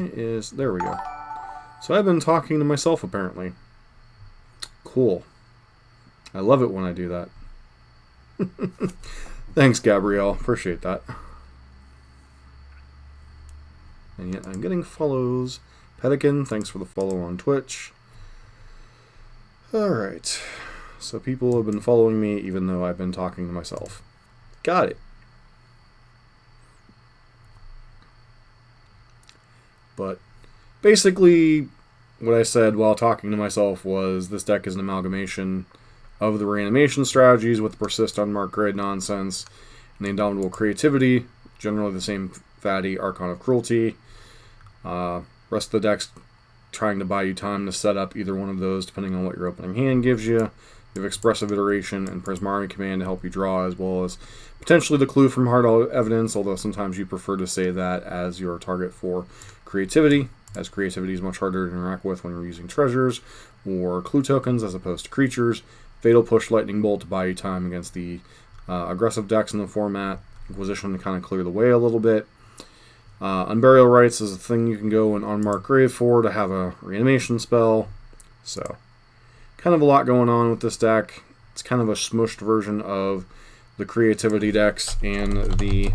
There we go. So I've been talking to myself, apparently. Cool. I love it when I do that. Thanks, Gabrielle. Appreciate that. And yet I'm getting follows. Pelican, thanks for the follow on Twitch. Alright. So people have been following me even though I've been talking to myself. Got it. But basically, what I said while talking to myself was this deck is an amalgamation of the reanimation strategies with the persist unmarked grid nonsense and the Indomitable Creativity, generally the same fatty archon of cruelty. Rest of the deck's trying to buy you time to set up either one of those depending on what your opening hand gives you. You have Expressive Iteration and Prismari Command to help you draw, as well as potentially the Clue from Hard Evidence, although sometimes you prefer to say that as your target for creativity, as creativity is much harder to interact with when you're using treasures or clue tokens as opposed to creatures. Fatal Push, Lightning Bolt to buy you time against the aggressive decks in the format. Inquisition to kind of clear the way a little bit. Unburial Rites is a thing you can go and unmark grave for to have a reanimation spell. So, kind of a lot going on with this deck. It's kind of a smushed version of the creativity decks and the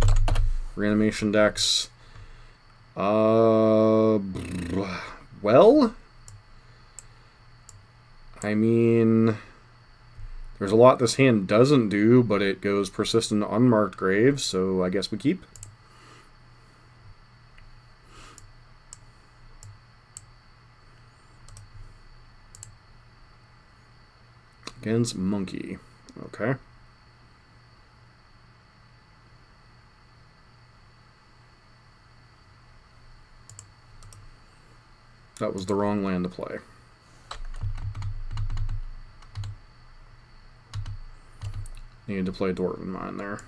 reanimation decks. Well, I mean, there's a lot this hand doesn't do, but it goes persistent unmarked graves, so I guess we keep. Against Monkey. Okay. That was the wrong land to play. Needed to play Dwarven Mine there.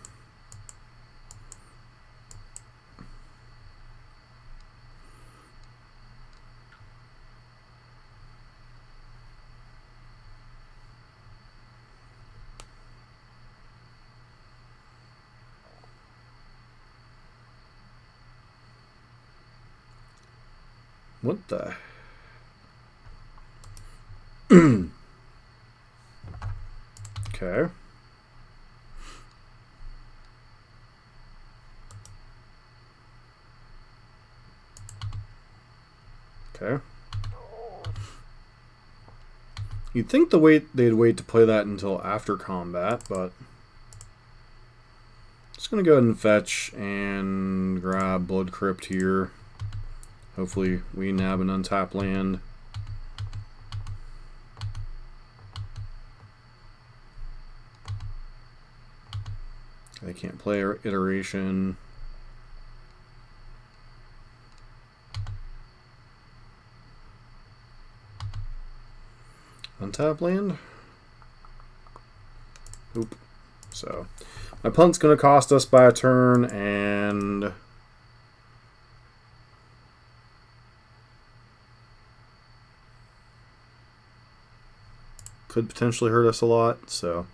What the? Okay. Okay. You'd think they'd wait to play that until after combat, but just gonna go ahead and fetch and grab Blood Crypt here. Hopefully we nab an untapped land. They can't play Iteration. Untap land? Oop. So, my punt's going to cost us by a turn, and could potentially hurt us a lot, so.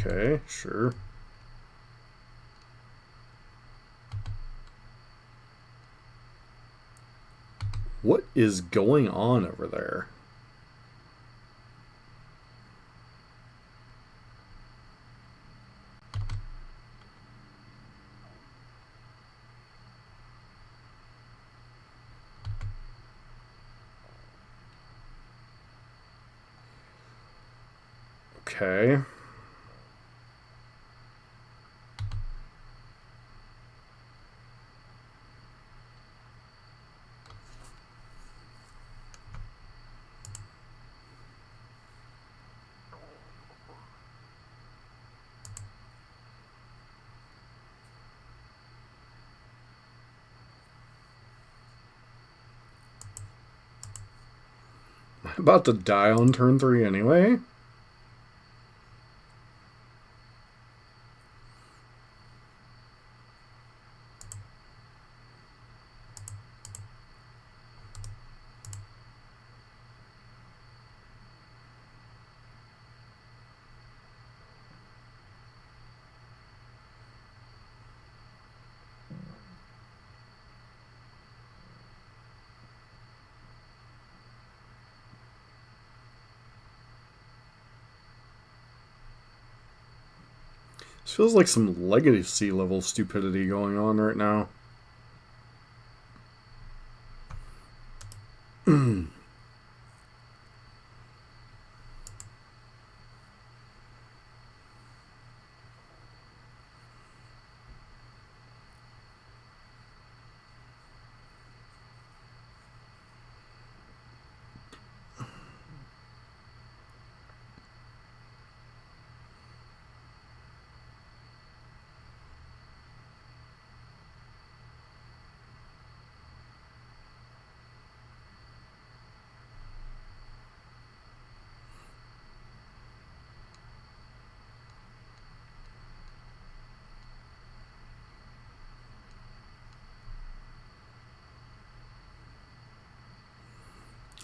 Okay, sure. What is going on over there? Okay. About to die on turn 3 anyway. This feels like some legacy level stupidity going on right now.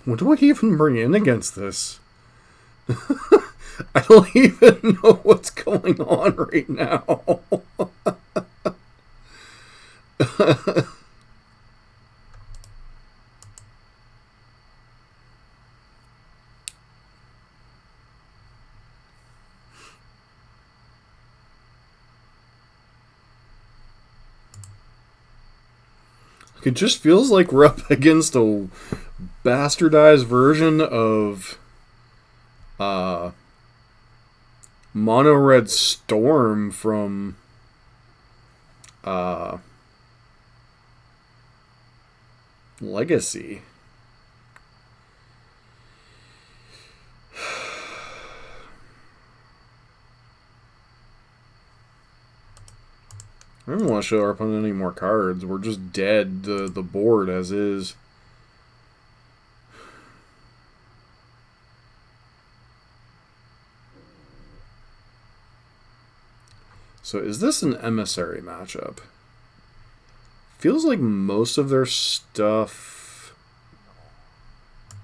What do I even bring in against this? I don't even know what's going on right now. It just feels like we're up against a bastardized version of Mono Red Storm from Legacy. I don't want to show our opponent any more cards. We're just dead the board as is. So is this an emissary matchup? Feels like most of their stuff...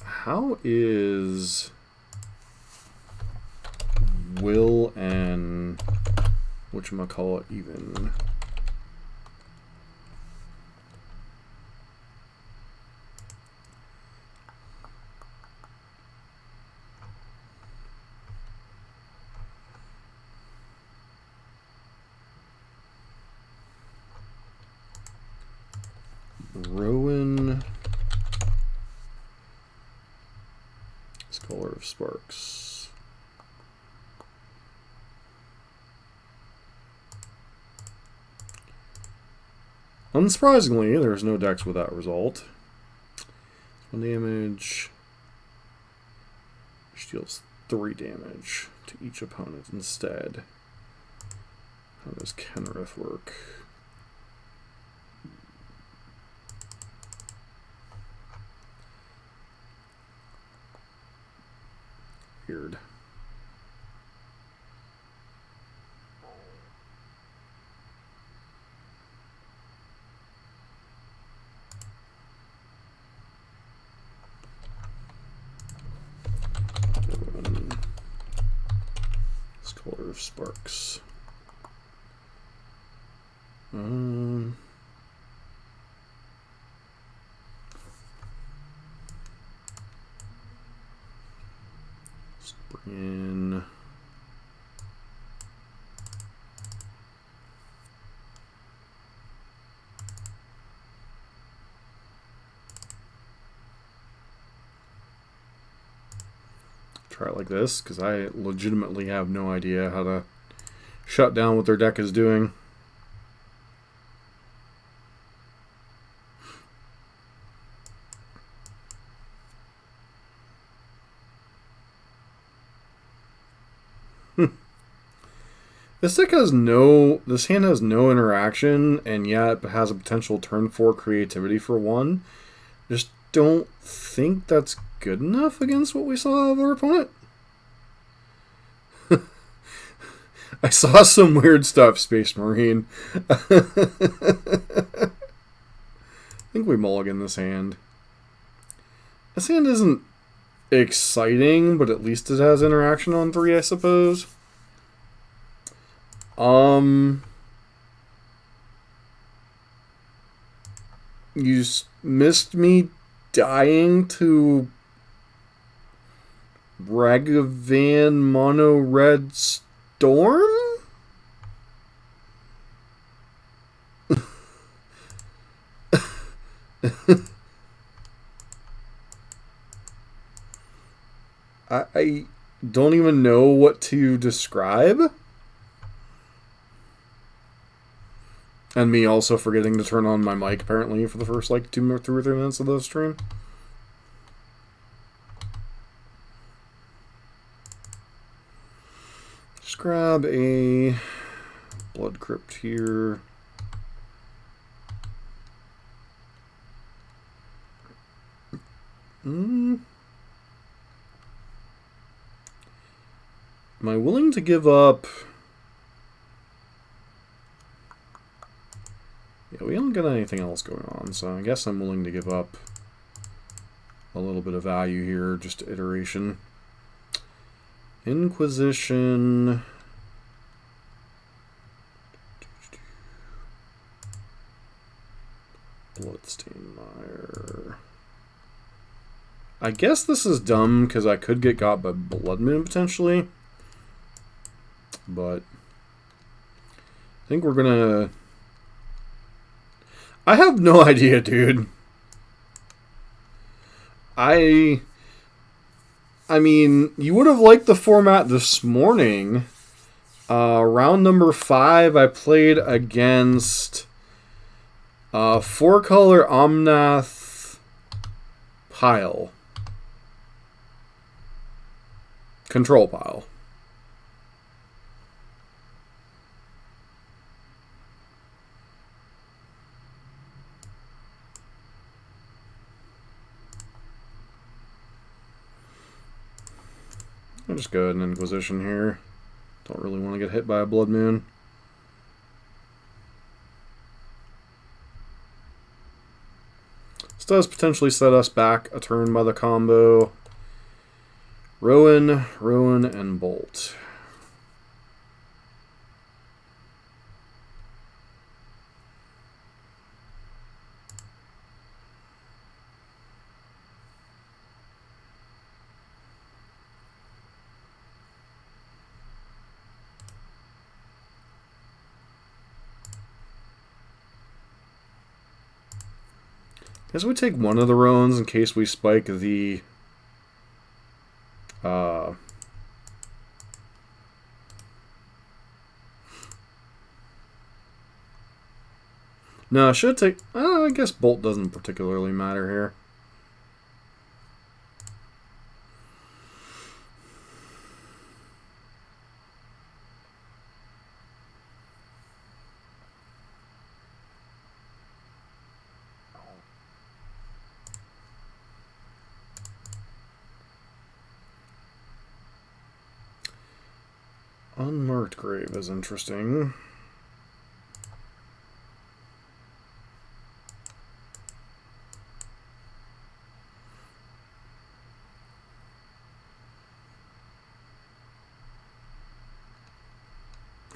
How is Will and whatchamacallit even? Rowan, Scholar of Sparks. Unsurprisingly, there's no decks with that result. 1 damage. Which deals 3 damage to each opponent instead. How does Kenrith work? Weird. Scholar of Sparks. In try it like this because I legitimately have no idea how to shut down what their deck is doing. This deck has no... This hand has no interaction, and yet has a potential turn 4 creativity for 1. Just don't think that's good enough against what we saw of our opponent. I saw some weird stuff, Space Marine. I think we mulligan this hand. This hand isn't exciting, but at least it has interaction on 3, I suppose. You missed me dying to Ragavan Mono Red Storm? I don't even know what to describe. And me also forgetting to turn on my mic, apparently, for the first, like, 2 or 3 minutes of the stream. Just grab a Blood Crypt here. Am I willing to give up... Yeah, we don't got anything else going on, so I guess I'm willing to give up a little bit of value here, just iteration. Inquisition. Bloodstained Mire. I guess this is dumb because I could get got by Blood Moon potentially. But I think we're gonna... I have no idea, dude. I mean, you would have liked the format this morning. Round number 5, I played against 4-color Omnath pile. Control pile. I'll just go ahead and Inquisition here. Don't really want to get hit by a Blood Moon. This does potentially set us back a turn by the combo. Rowan, and Bolt. Guess we take one of the Roans in case we spike the no, I should take... I guess Bolt doesn't particularly matter here. Unmarked Grave is interesting.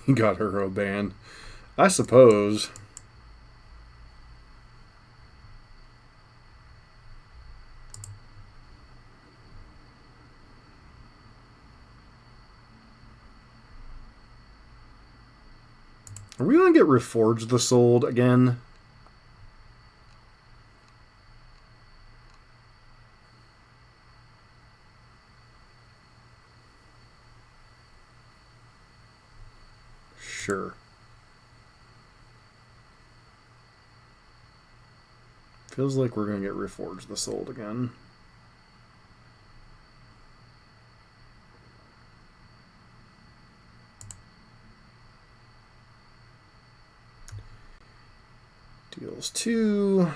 He got hero banned. I suppose. Are we going to get Reforged the Sold again? Sure. Feels like we're going to get Reforged the Sold again. Deals 2.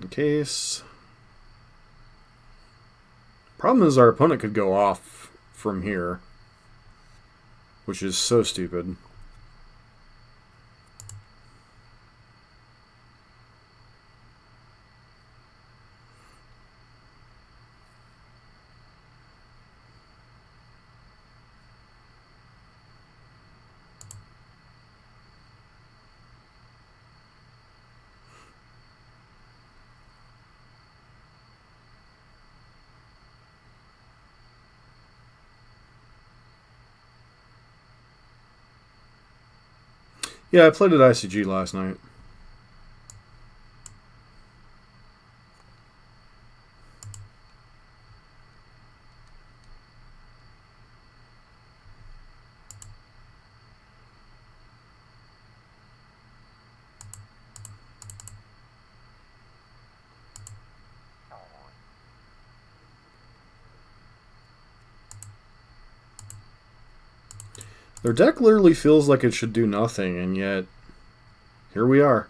in case. Problem is our opponent could go off from here, which is so stupid. Yeah, I played at ICG last night. Their deck literally feels like it should do nothing, and yet here we are.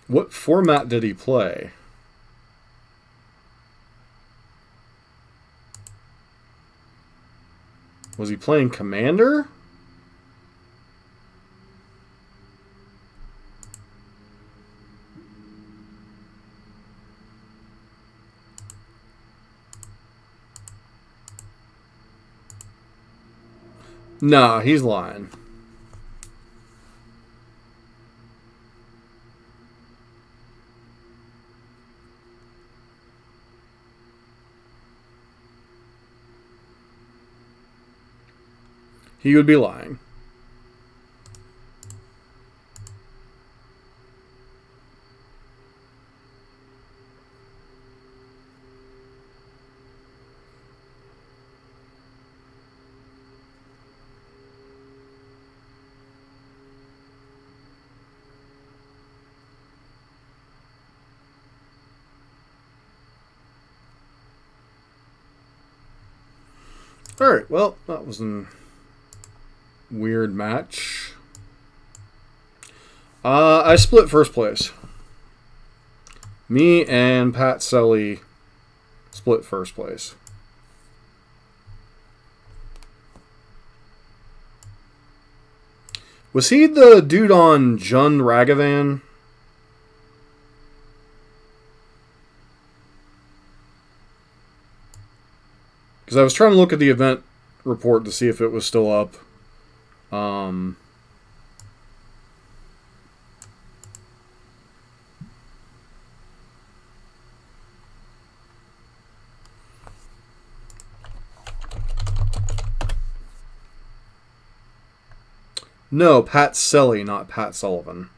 What format did he play? Was he playing Commander? Nah, he's lying. He would be lying. Alright, well, that was a weird match. I split first place. Me and Pat Selly split first place. Was he the dude on Jund Ragavan? Because I was trying to look at the event report to see if it was still up. No, Pat Selly, not Pat Sullivan.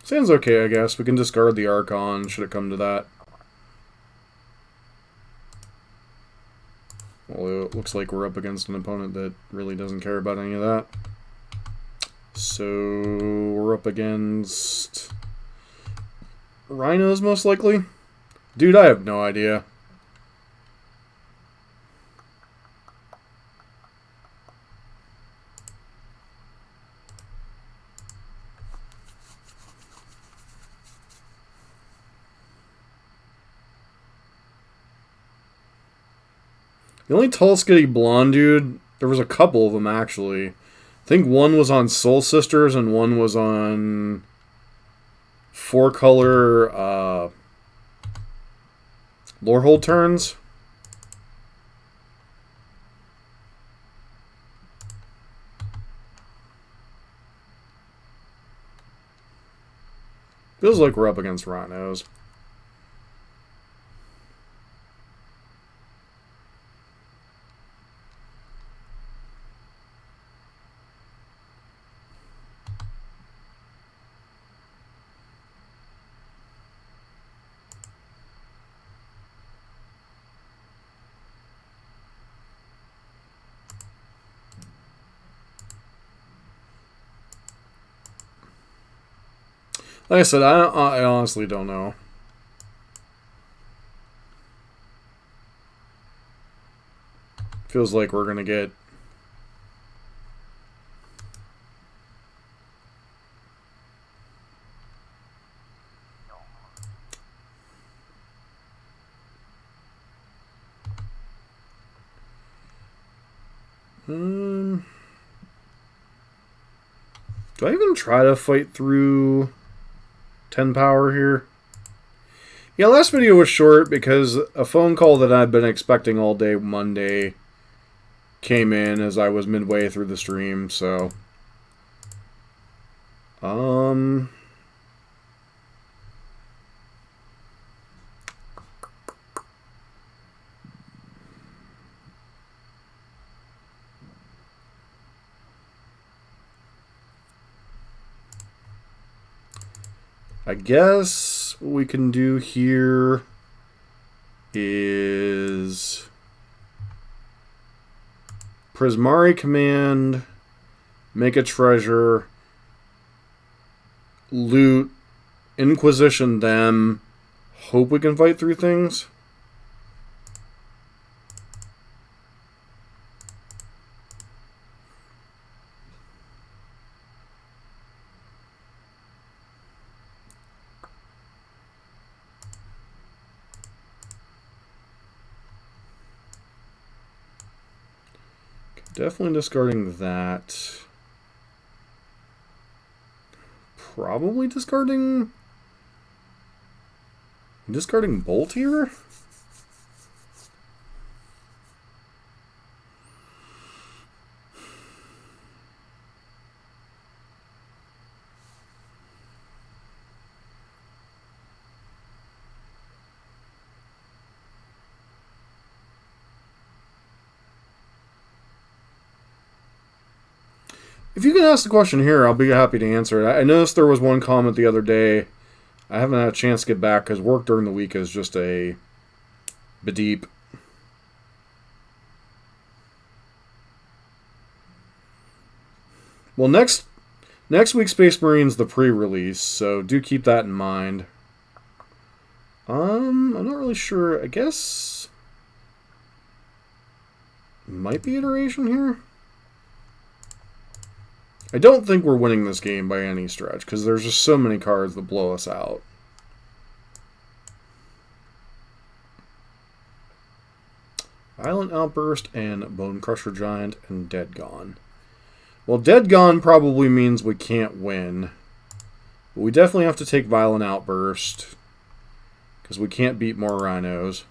Sounds okay, I guess. We can discard the Archon, should it come to that. Well, it looks like we're up against an opponent that really doesn't care about any of that. So, we're up against Rhinos, most likely? Dude, I have no idea. The only tall, skinny blonde dude, there was a couple of them actually. I think one was on Soul Sisters and one was on 4-color Lorehold turns. Feels like we're up against Rhinos. Like I said, I honestly don't know. Feels like we're going to get... do I even try to fight through 10 power here? Yeah, last video was short because a phone call that I'd been expecting all day Monday came in as I was midway through the stream, so... I guess what we can do here is Prismari command, make a treasure, loot, Inquisition them, hope we can fight through things. Definitely discarding that. Probably discarding Bolt here? If you can ask the question here, I'll be happy to answer it. I noticed there was one comment the other day. I haven't had a chance to get back because work during the week is just a bedeep. Well, next week Space Marine's the pre-release, so do keep that in mind. I'm not really sure. I guess might be iteration here. I don't think we're winning this game by any stretch, because there's just so many cards that blow us out. Violent Outburst and Bone Crusher Giant and Dead Gone. Well, Dead Gone probably means we can't win. But we definitely have to take Violent Outburst, because we can't beat more Rhinos.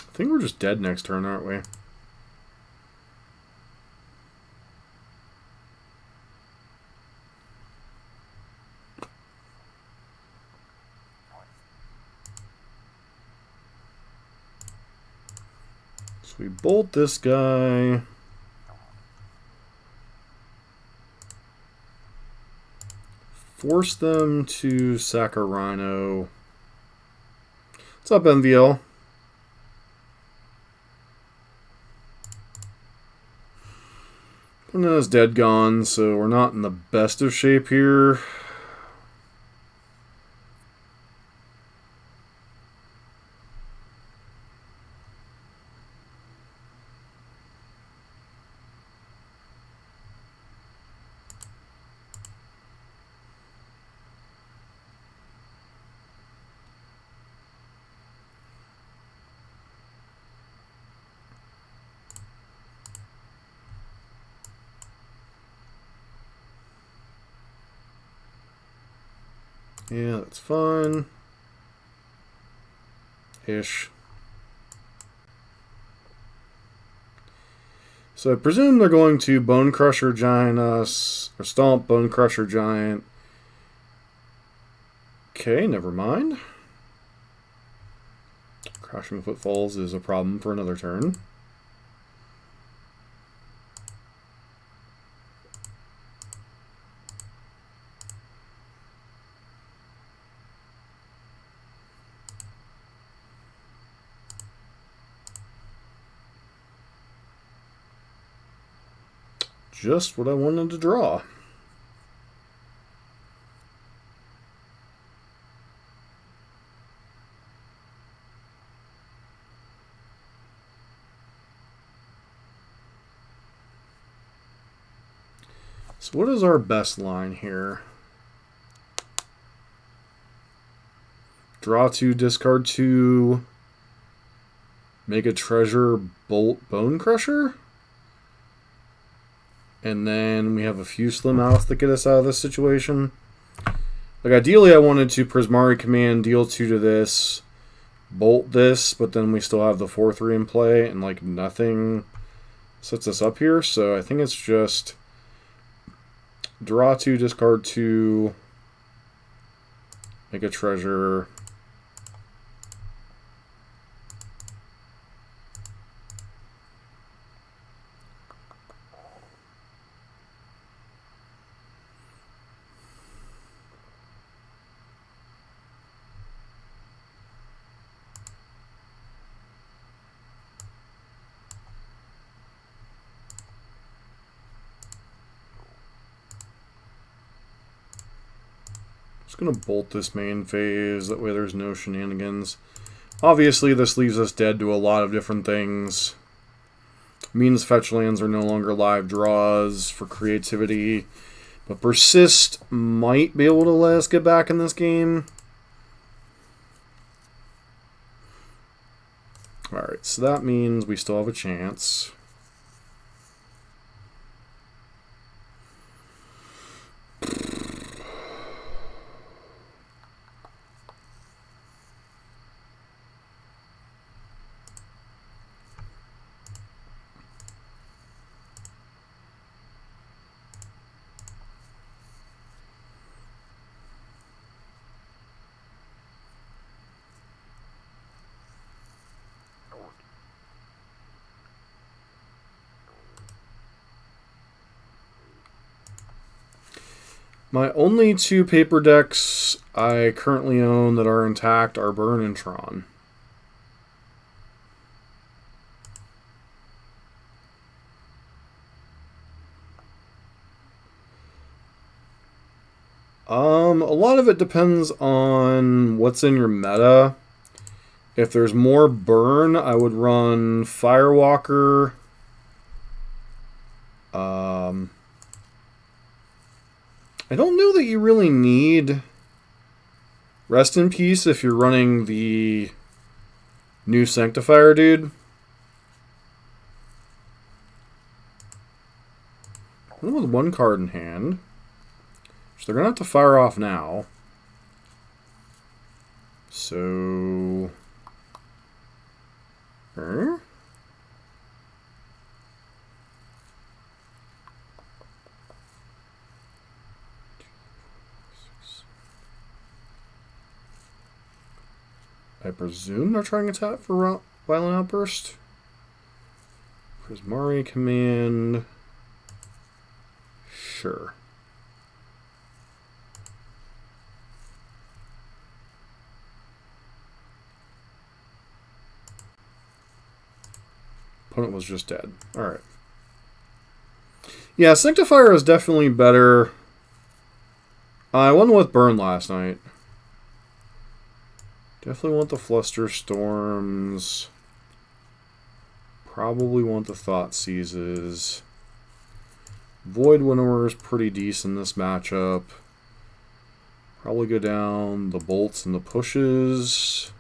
I think we're just dead next turn, aren't we? So we bolt this guy. Force them to sack a Rhino. What's up, MVL? Putting is Dead Gone, so we're not in the best of shape here. Yeah, that's fine. Ish. So I presume they're going to Bone Crusher Giant us, or Stomp Bone Crusher Giant. Okay, never mind. Crashing Footfalls is a problem for another turn. Just what I wanted to draw. So what is our best line here? Draw 2, discard 2, make a treasure bolt Bone Crusher? And then we have a few Slim Outs that get us out of this situation. Like, ideally I wanted to Prismari Command, deal 2 to this, bolt this, but then we still have the 4/3 in play, and like nothing sets us up here. So I think it's just draw 2, discard 2, make a treasure. Just going to bolt this main phase, that way there's no shenanigans. Obviously this leaves us dead to a lot of different things. Means fetch lands are no longer live draws for creativity, but Persist might be able to let us get back in this game. Alright, so that means we still have a chance. My only 2 paper decks I currently own that are intact are Burn and Tron. A lot of it depends on what's in your meta. If there's more Burn, I would run Firewalker. I don't know that you really need Rest in Peace if you're running the new Sanctifier dude. One with 1 card in hand, which they're going to have to fire off now. So... I presume they're trying to tap for Violent Outburst. Prismari Command. Sure. Opponent was just dead. Alright. Yeah, Sanctifier is definitely better. I won with Burn last night. Definitely want the Fluster Storms. Probably want the Thought Seizes. Void Winnower is pretty decent in this matchup. Probably go down the Bolts and the Pushes.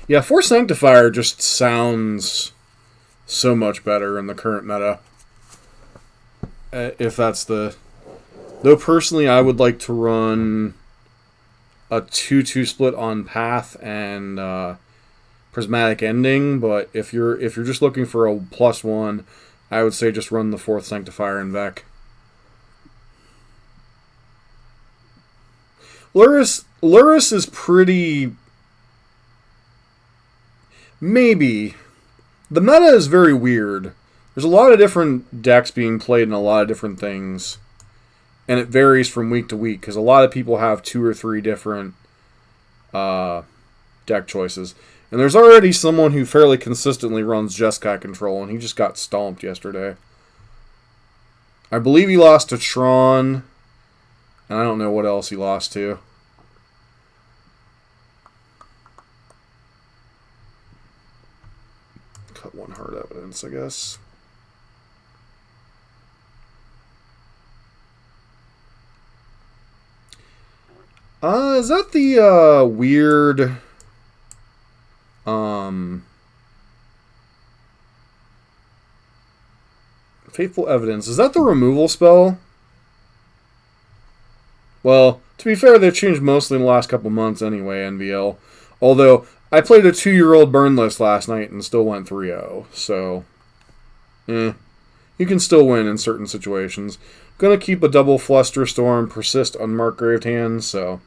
Yeah, Force Sanctifier just sounds so much better in the current meta. if that's the... Though personally, I would like to run a 2-2 split on Path and Prismatic Ending, but if you're just looking for a +1, I would say just run the 4th Sanctifier and Vec. Lurrus is pretty... Maybe. The meta is very weird. There's a lot of different decks being played in a lot of different things. And it varies from week to week, because a lot of people have 2 or 3 different deck choices. And there's already someone who fairly consistently runs Jeskai control, and he just got stomped yesterday. I believe he lost to Tron, and I don't know what else he lost to. Cut 1 hard evidence, I guess. Is that the weird Faithful Evidence? Is that the removal spell? Well, to be fair, they've changed mostly in the last couple months anyway, NVL. Although, I played a 2-year-old burn list last night and still went 3-0, so... you can still win in certain situations. Gonna keep a double Flusterstorm, Persist, Unmarked Graved Hands, so...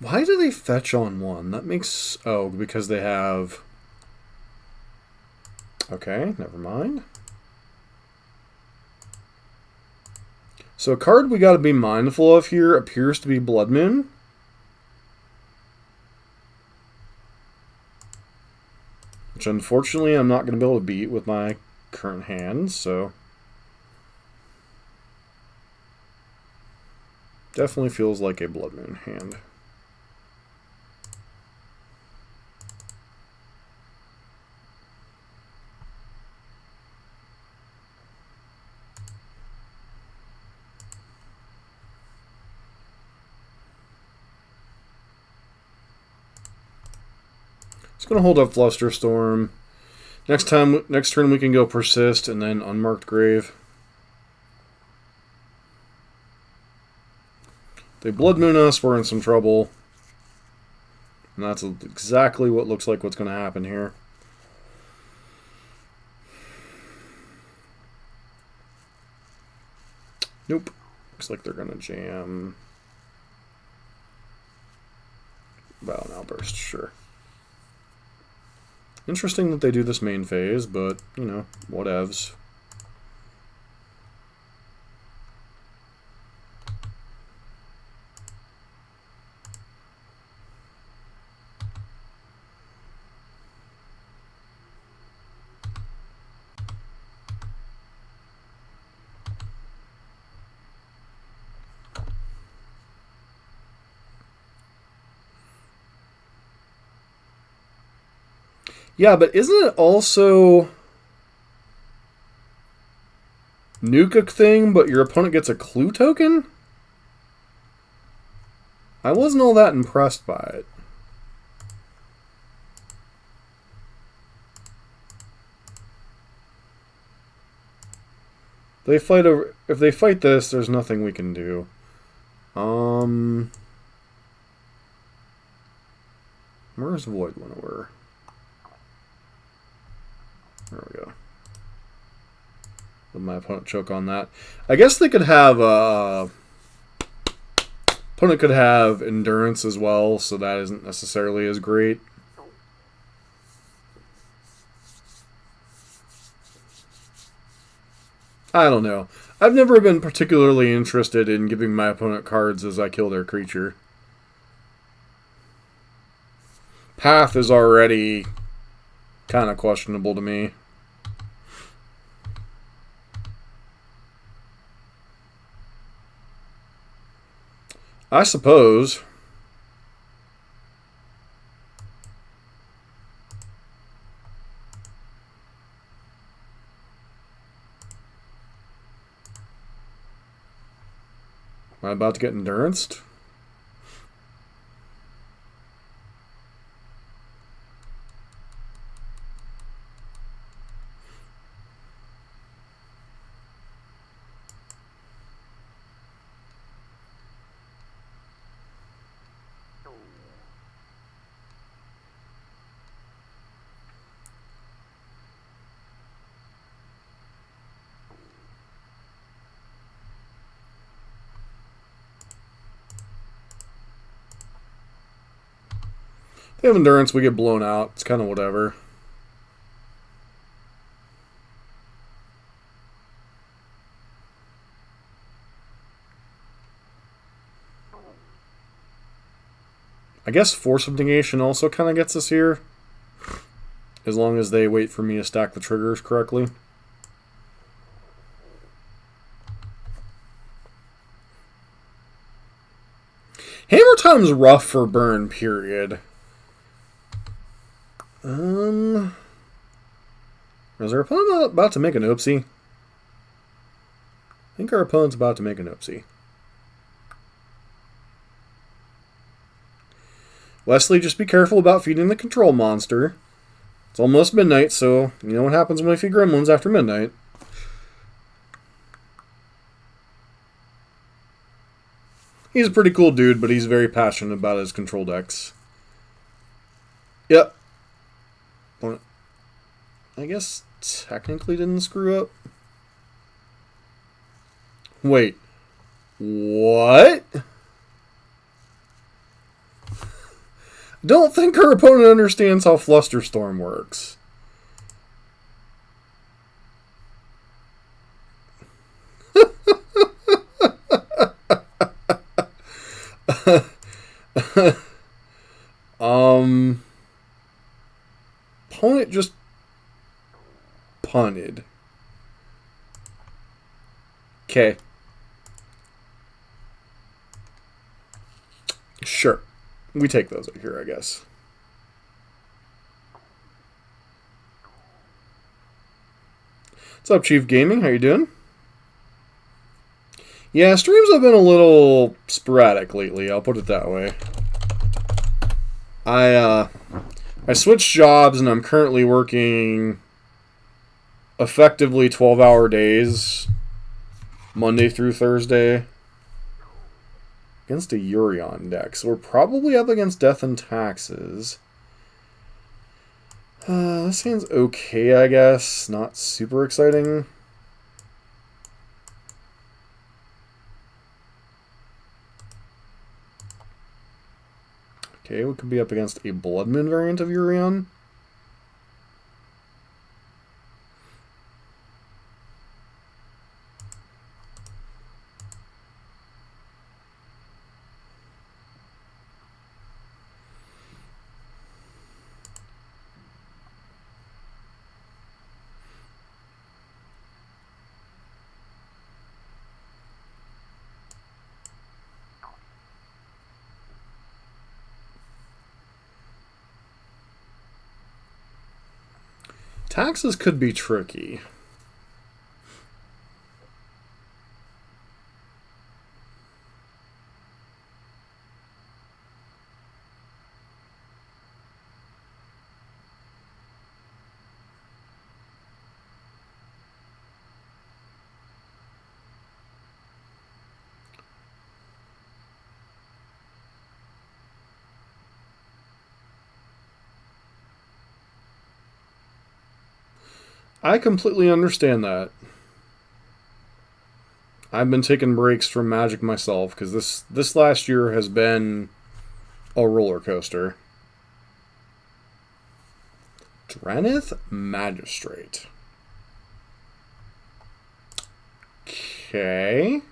Why do they fetch on 1? That makes... Oh, because they have... Okay, never mind. So a card we got to be mindful of here appears to be Blood Moon. Which unfortunately I'm not going to be able to beat with my current hand, so... Definitely feels like a Blood Moon hand. Gonna hold up Flusterstorm. Next turn we can go Persist and then Unmarked Grave. They Blood Moon us, we're in some trouble. And that's exactly what looks like what's gonna happen here. Nope. Looks like they're gonna jam. Well, an Outburst, sure. Interesting that they do this main phase, but, you know, whatevs. Yeah, but isn't it also nuke a thing, but your opponent gets a clue token? I wasn't all that impressed by it. If they fight this, there's nothing we can do. Where's Void Winnower? There we go. Let my opponent choke on that. I guess they could have opponent could have endurance as well, so that isn't necessarily as great. I don't know. I've never been particularly interested in giving my opponent cards as I kill their creature. Path is already kind of questionable to me. I suppose I'm about to get enduranced. They have endurance, we get blown out. It's kind of whatever. I guess Force of Negation also kind of gets us here. As long as they wait for me to stack the triggers correctly. Hammertime's rough for burn, period. Is our opponent about to make an oopsie? I think our opponent's about to make an oopsie. Wesley, just be careful about feeding the control monster. It's almost midnight, so you know what happens when we feed gremlins after midnight. He's a pretty cool dude, but he's very passionate about his control decks. Yep. I guess technically didn't screw up. Wait. What? Don't think her opponent understands how Flusterstorm works. Opponent just punted. Okay. Sure. We take those out here, I guess. What's up, Chief Gaming? How you doing? Yeah, streams have been a little sporadic lately, I'll put it that way. I switched jobs and I'm currently working effectively 12-hour days, Monday through Thursday, against a Urion deck. So we're probably up against Death and Taxes. This hand's okay, I guess. Not super exciting. Okay, we could be up against a Blood Moon variant of Urion. Taxes could be tricky. I completely understand that. I've been taking breaks from Magic myself because this last year has been a roller coaster. Dranith Magistrate. Okay. I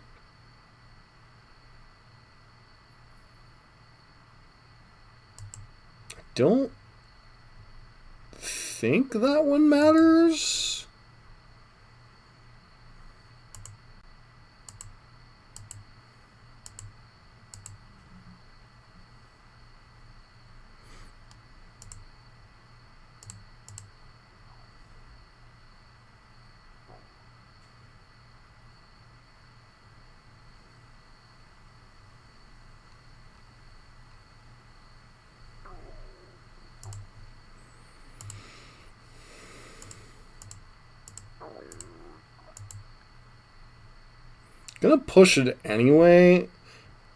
don't think that one matters. Gonna push it anyway.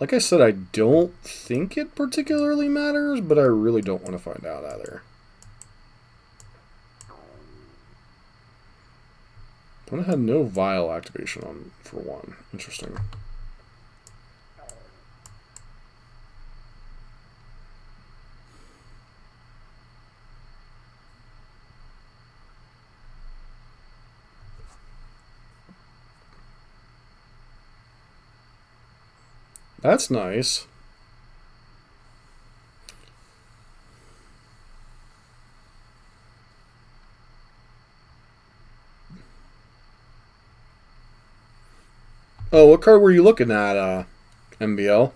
Like I said, I don't think it particularly matters, but I really don't want to find out either. One had no vial activation on for one. Interesting. That's nice. Oh, what card were you looking at, MBL?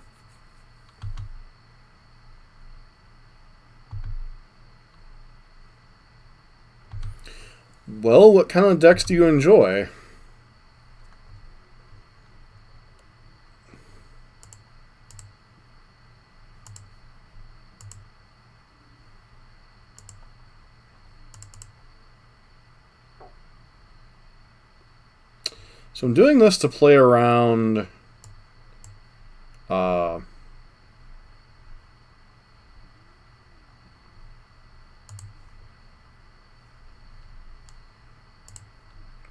Well, what kind of decks do you enjoy? So I'm doing this to play around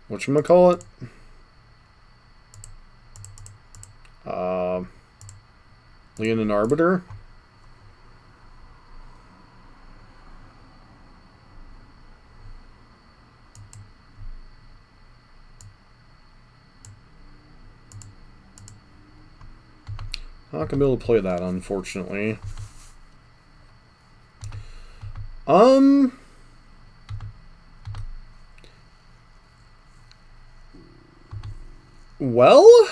whatchamacallit? Leonin Arbiter. I'm not gonna be able to play that, unfortunately. Well,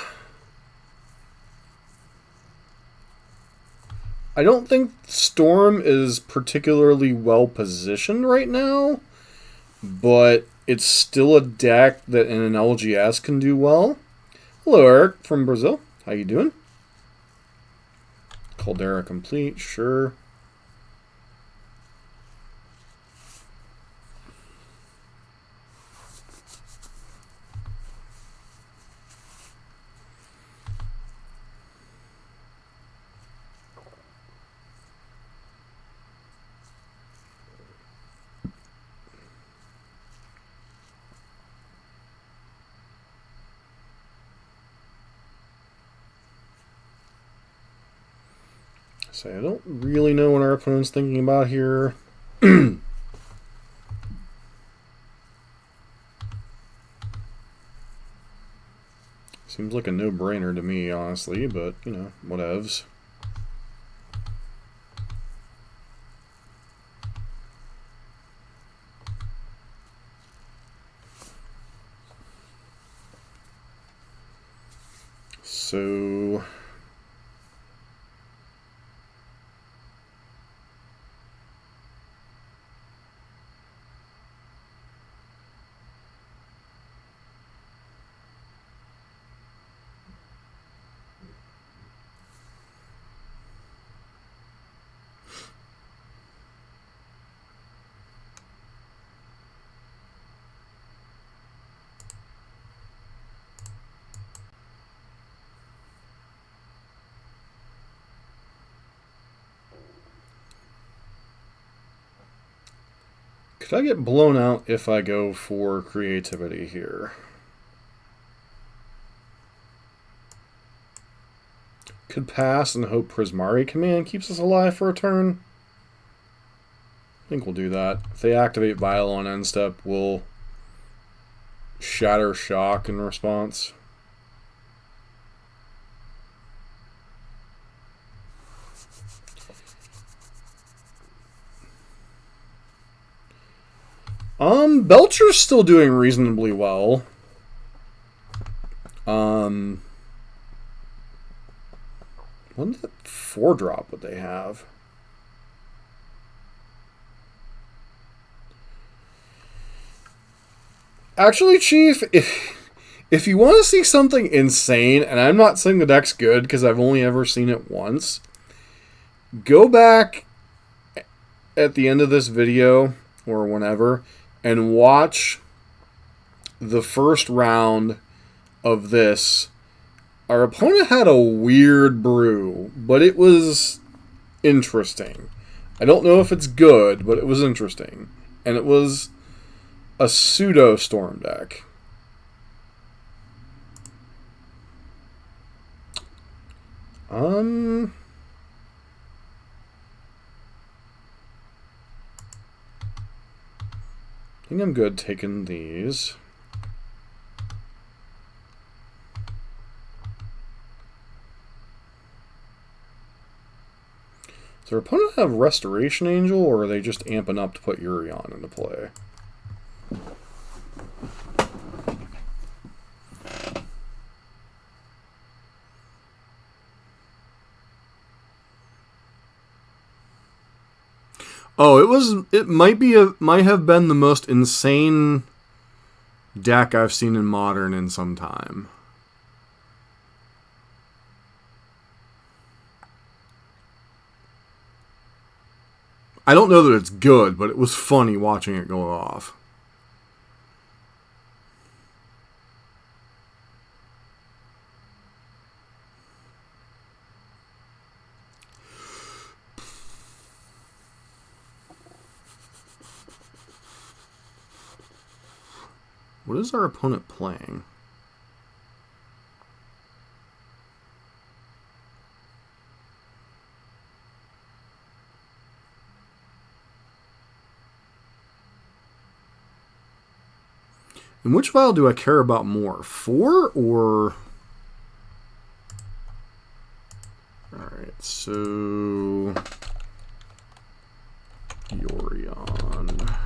I don't think Storm is particularly well positioned right now, but it's still a deck that in an LGS can do well. Hello, Eric from Brazil. How you doing? Caldera complete, sure. So I don't really know what our opponent's thinking about here. Seems like a no-brainer to me, honestly, but, you know, whatevs. So... could I get blown out if I go for creativity here? Could pass and hope Prismari Command keeps us alive for a turn. I think we'll do that. If they activate Vial on end step, we'll Shatter Shock in response. Belcher's still doing reasonably well. What 4-drop would they have? Actually, Chief, if you want to see something insane, and I'm not saying the deck's good because I've only ever seen it once, go back at the end of this video or whenever and watch the first round of this Our opponent had a weird brew, but it was interesting. I don't know if it's good, but it was interesting. And it was a pseudo storm deck. I think I'm good taking these. Does their opponent have Restoration Angel, or are they just amping up to put Urion into play? Oh, it might have been the most insane deck I've seen in Modern in some time. I don't know that it's good, but it was funny watching it go off. What is our opponent playing? And which vial do I care about more? 4 or... Alright, so... Yorion.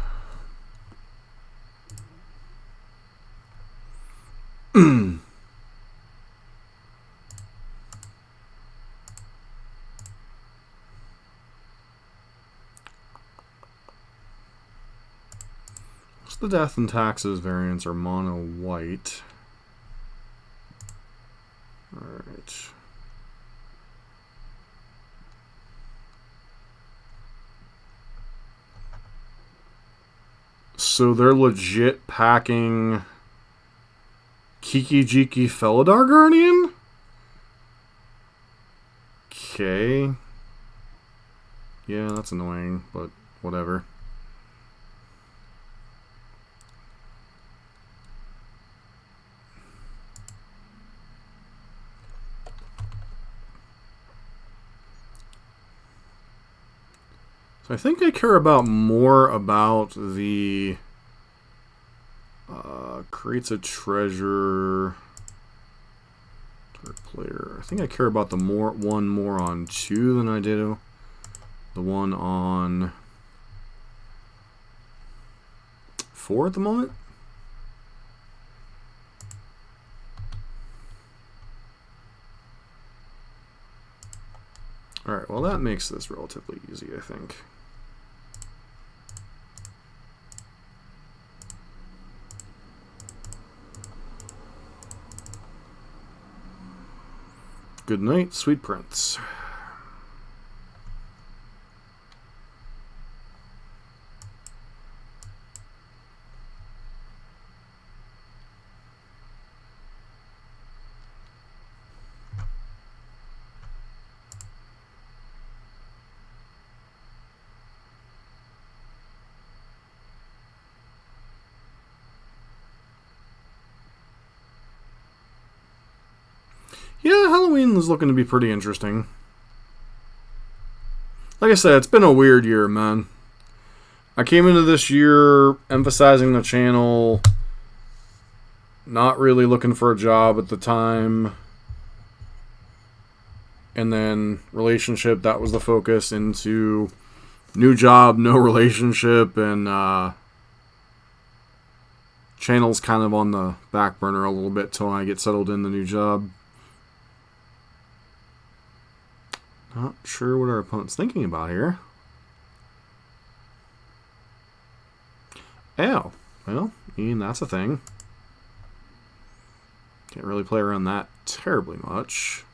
What's the Death and Taxes variants are mono white? Alright. So they're legit packing Kiki Jiki Felidar Guardian? Okay. Yeah, that's annoying, but whatever. So I think I care about more about the creates a treasure player. I think I care about the one more on 2 than I do the one on 4 at the moment. Alright, well that makes this relatively easy, I think. Good night, sweet prince. Yeah, Halloween is looking to be pretty interesting. Like I said, it's been a weird year, man. I came into this year emphasizing the channel, not really looking for a job at the time. And then relationship, that was the focus, into new job, no relationship, and channel's kind of on the back burner a little bit till I get settled in the new job. Not sure what our opponent's thinking about here. Oh, well, I mean, that's a thing. Can't really play around that terribly much.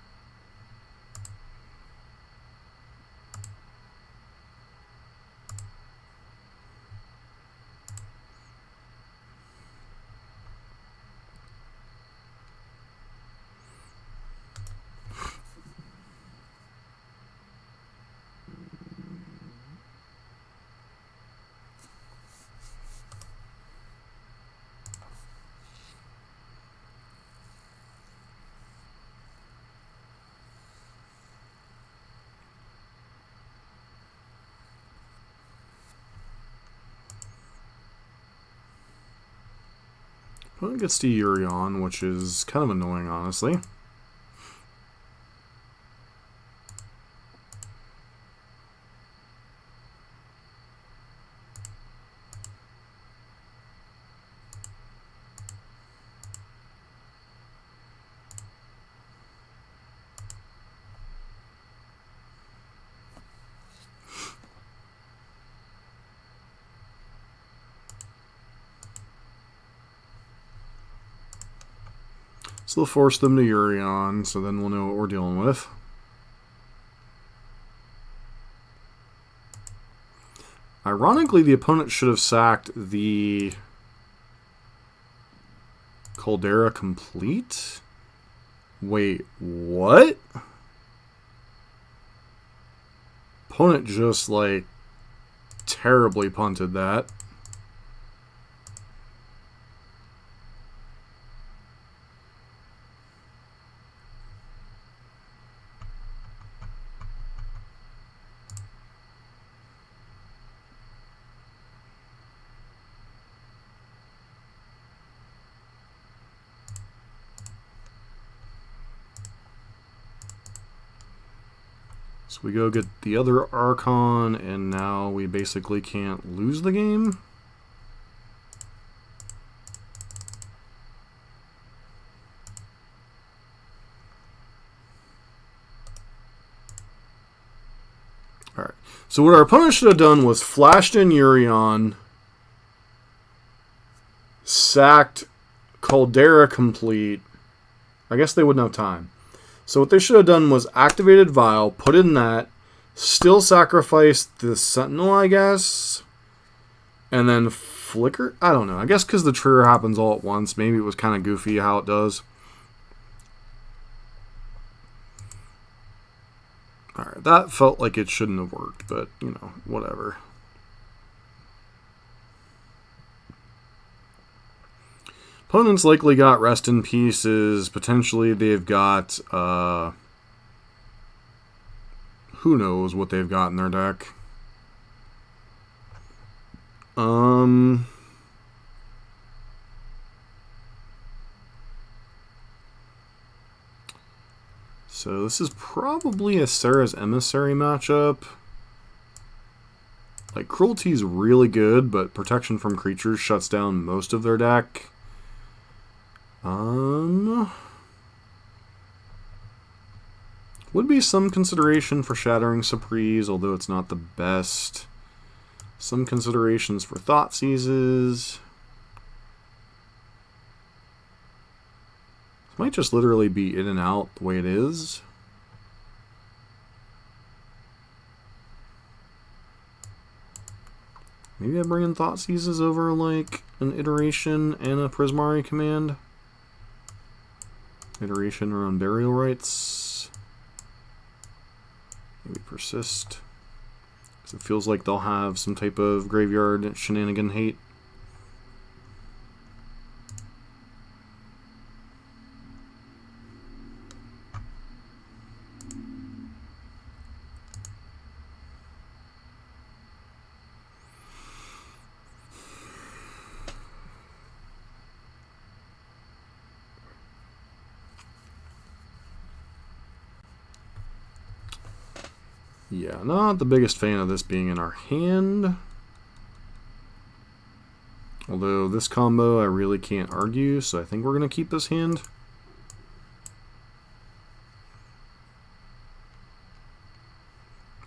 Opponent gets to Urion, which is kind of annoying, honestly. So they'll force them to Urion, so then we'll know what we're dealing with. Ironically, the opponent should have sacked the Caldera Complete. Wait, what? Opponent just, like, terribly punted that. So we go get the other Archon, and now we basically can't lose the game. Alright, so what our opponent should have done was flashed in Urion, sacked Caldera Complete. I guess they wouldn't have time. So what they should have done was activated Vial, put in that, still sacrificed the Sentinel, I guess, and then Flicker? I don't know. I guess because the trigger happens all at once, maybe it was kind of goofy how it does. Alright, that felt like it shouldn't have worked, but, you know, whatever. Opponents likely got Rest in Pieces. Potentially they've got, who knows what they've got in their deck. So this is probably a Sarah's Emissary matchup. Like, Cruelty's really good, but Protection from Creatures shuts down most of their deck. Would be some consideration for Shattering Surprise, although it's not the best. Some considerations for Thought Seizes. This might just literally be in and out the way it is. Maybe I bring in Thought Seizes over like an Iteration and a Prismari command. Iteration around Burial Rites. Maybe Persist. Because it feels like they'll have some type of graveyard shenanigan hate. Yeah, not the biggest fan of this being in our hand. Although this combo I really can't argue, so I think we're going to keep this hand.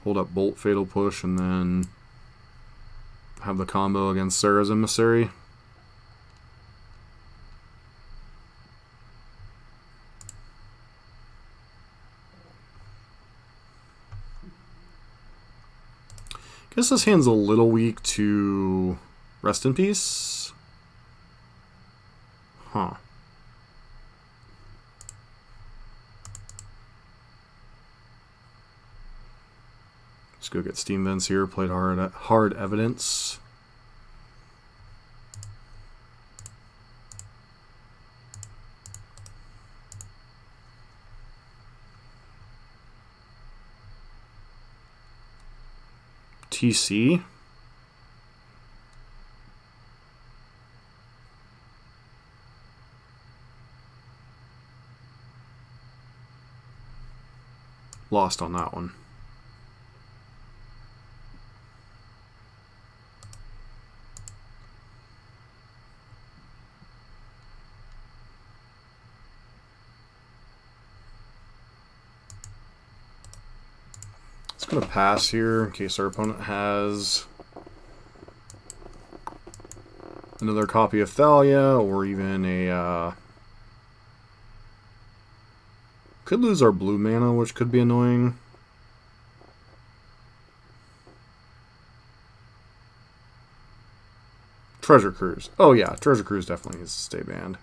Hold up Bolt, Fatal Push, and then have the combo against Sarah's Emissary. Guess this hand's a little weak to Rest in Peace. Huh. Let's go get Steam Vents here. Played hard Evidence. TC. lost on that one. It's going to pass here in case our opponent has another copy of Thalia or even a... could lose our blue mana, which could be annoying. Treasure Cruise. Oh yeah, Treasure Cruise definitely needs to stay banned.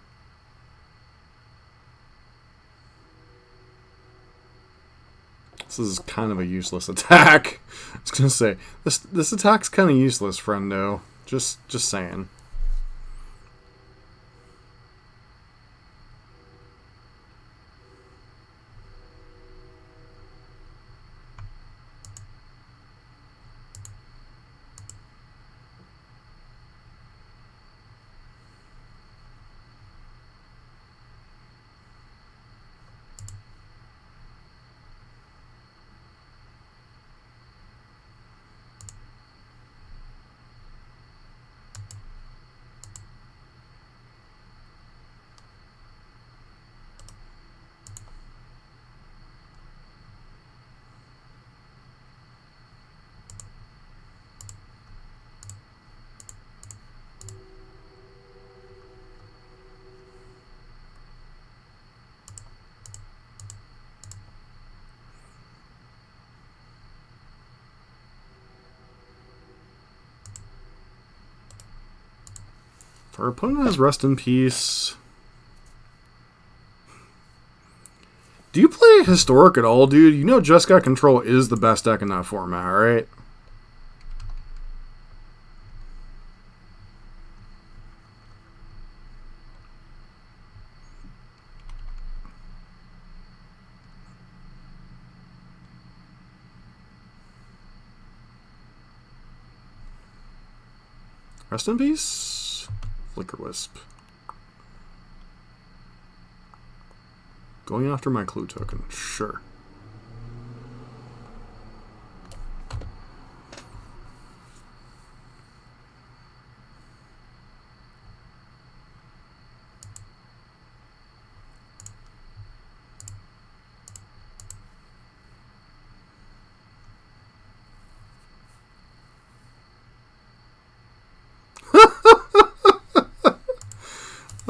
This is kind of a useless attack. I was gonna say this attack's kind of useless, friendo. Just saying. If our opponent has Rest in Peace... Do you play Historic at all, dude? You know Just Got Control is the best deck in that format, right? Rest in Peace? Flicker Wisp. Going after my clue token, sure.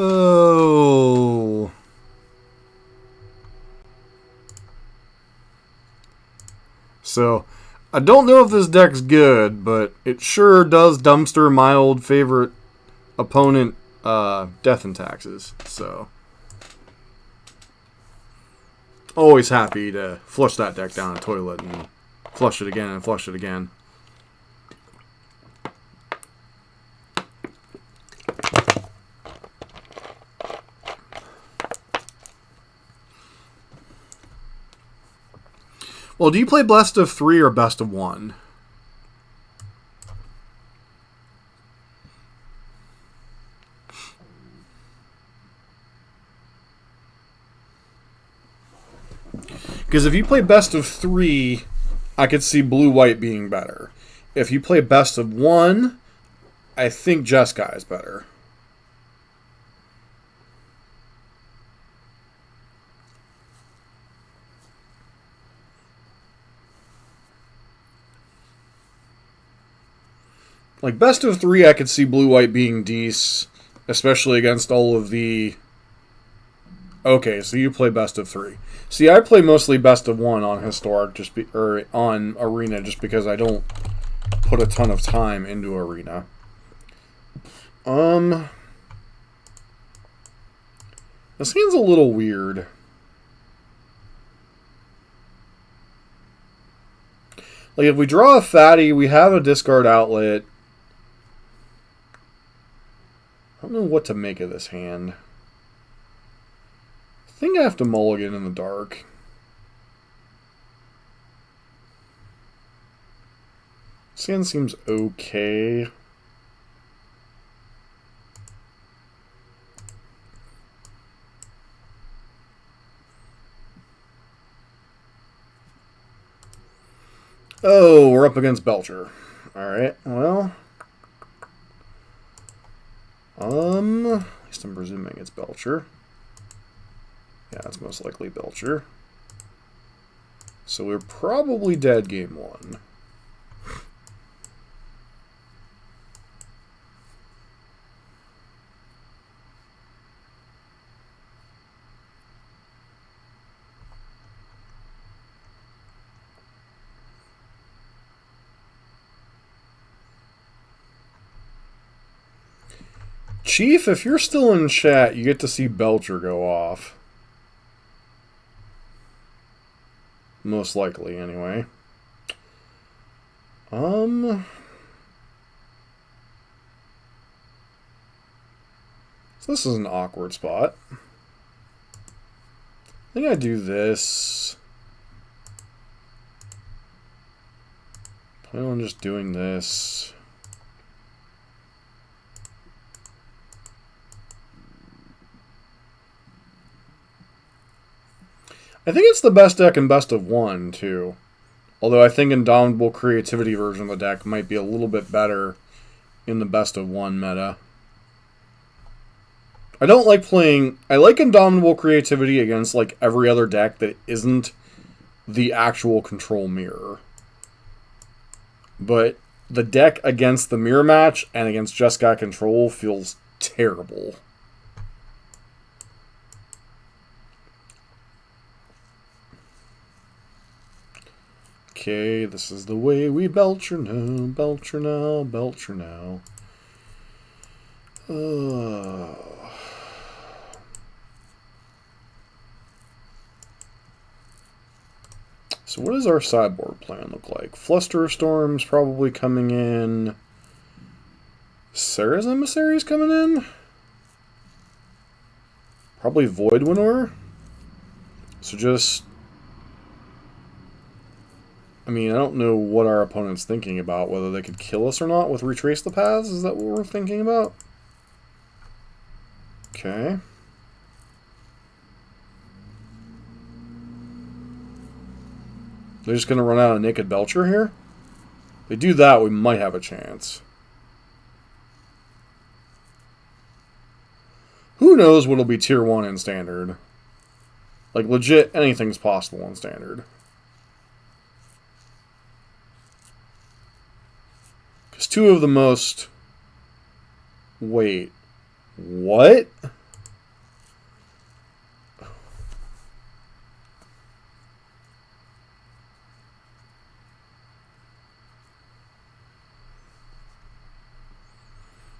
Oh. So, I don't know if this deck's good, but it sure does dumpster my old favorite opponent, Death and Taxes. So, always happy to flush that deck down the toilet and flush it again and flush it again. Well, do you play best of 3 or best of 1? Because if you play best of 3, I could see blue-white being better. If you play best of 1, I think Jeskai is better. Like, best of 3, I could see blue-white being decent, especially against all of the... Okay, so you play best of 3. See, I play mostly best of 1 on Historic, or on Arena, just because I don't put a ton of time into Arena. This hand's a little weird. Like, if we draw a fatty, we have a discard outlet. I don't know what to make of this hand. I think I have to mulligan in the dark. This hand seems okay. Oh, we're up against Belcher. Alright, well. At least I'm presuming it's Belcher. Yeah, it's most likely Belcher. So we're probably dead game one. Chief, if you're still in chat, you get to see Belcher go off. Most likely, anyway. So this is an awkward spot. I think I do this. Plan on just doing this. I think it's the best deck in best of one, too. Although I think Indomitable Creativity version of the deck might be a little bit better in the best of one meta. I don't like playing... I like Indomitable Creativity against like every other deck that isn't the actual control mirror. But the deck against the mirror match and against just got control feels terrible. Okay, this is the way we Belcher now, Belcher now, Belcher now. So what does our sideboard plan look like? Flusterstorm's probably coming in. Sarah's Emissary's coming in. Probably Voidwinter. So just... I mean, I don't know what our opponent's thinking about, whether they could kill us or not with Retrace the Paths. Is that what we're thinking about? Okay. They're just going to run out of Naked Belcher here? If they do that, we might have a chance. Who knows what'll be Tier 1 in Standard? Like, legit, anything's possible in Standard. Because two of the most... Wait. What?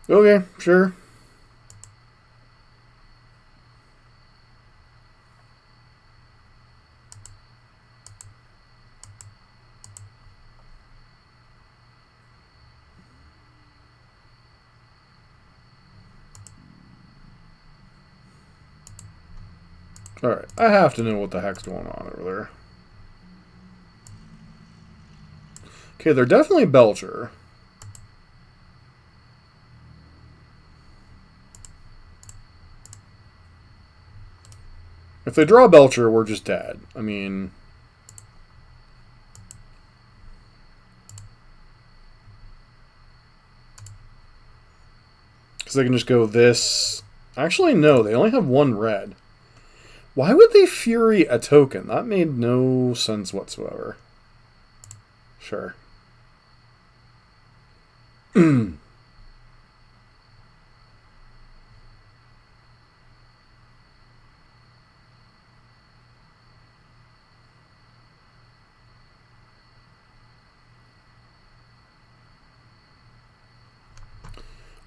Okay, sure. Alright, I have to know what the heck's going on over there. Okay, they're definitely Belcher. If they draw Belcher, we're just dead. I mean... Because they can just go this... Actually, no, they only have one red. Why would they Fury a token? That made no sense whatsoever. Sure.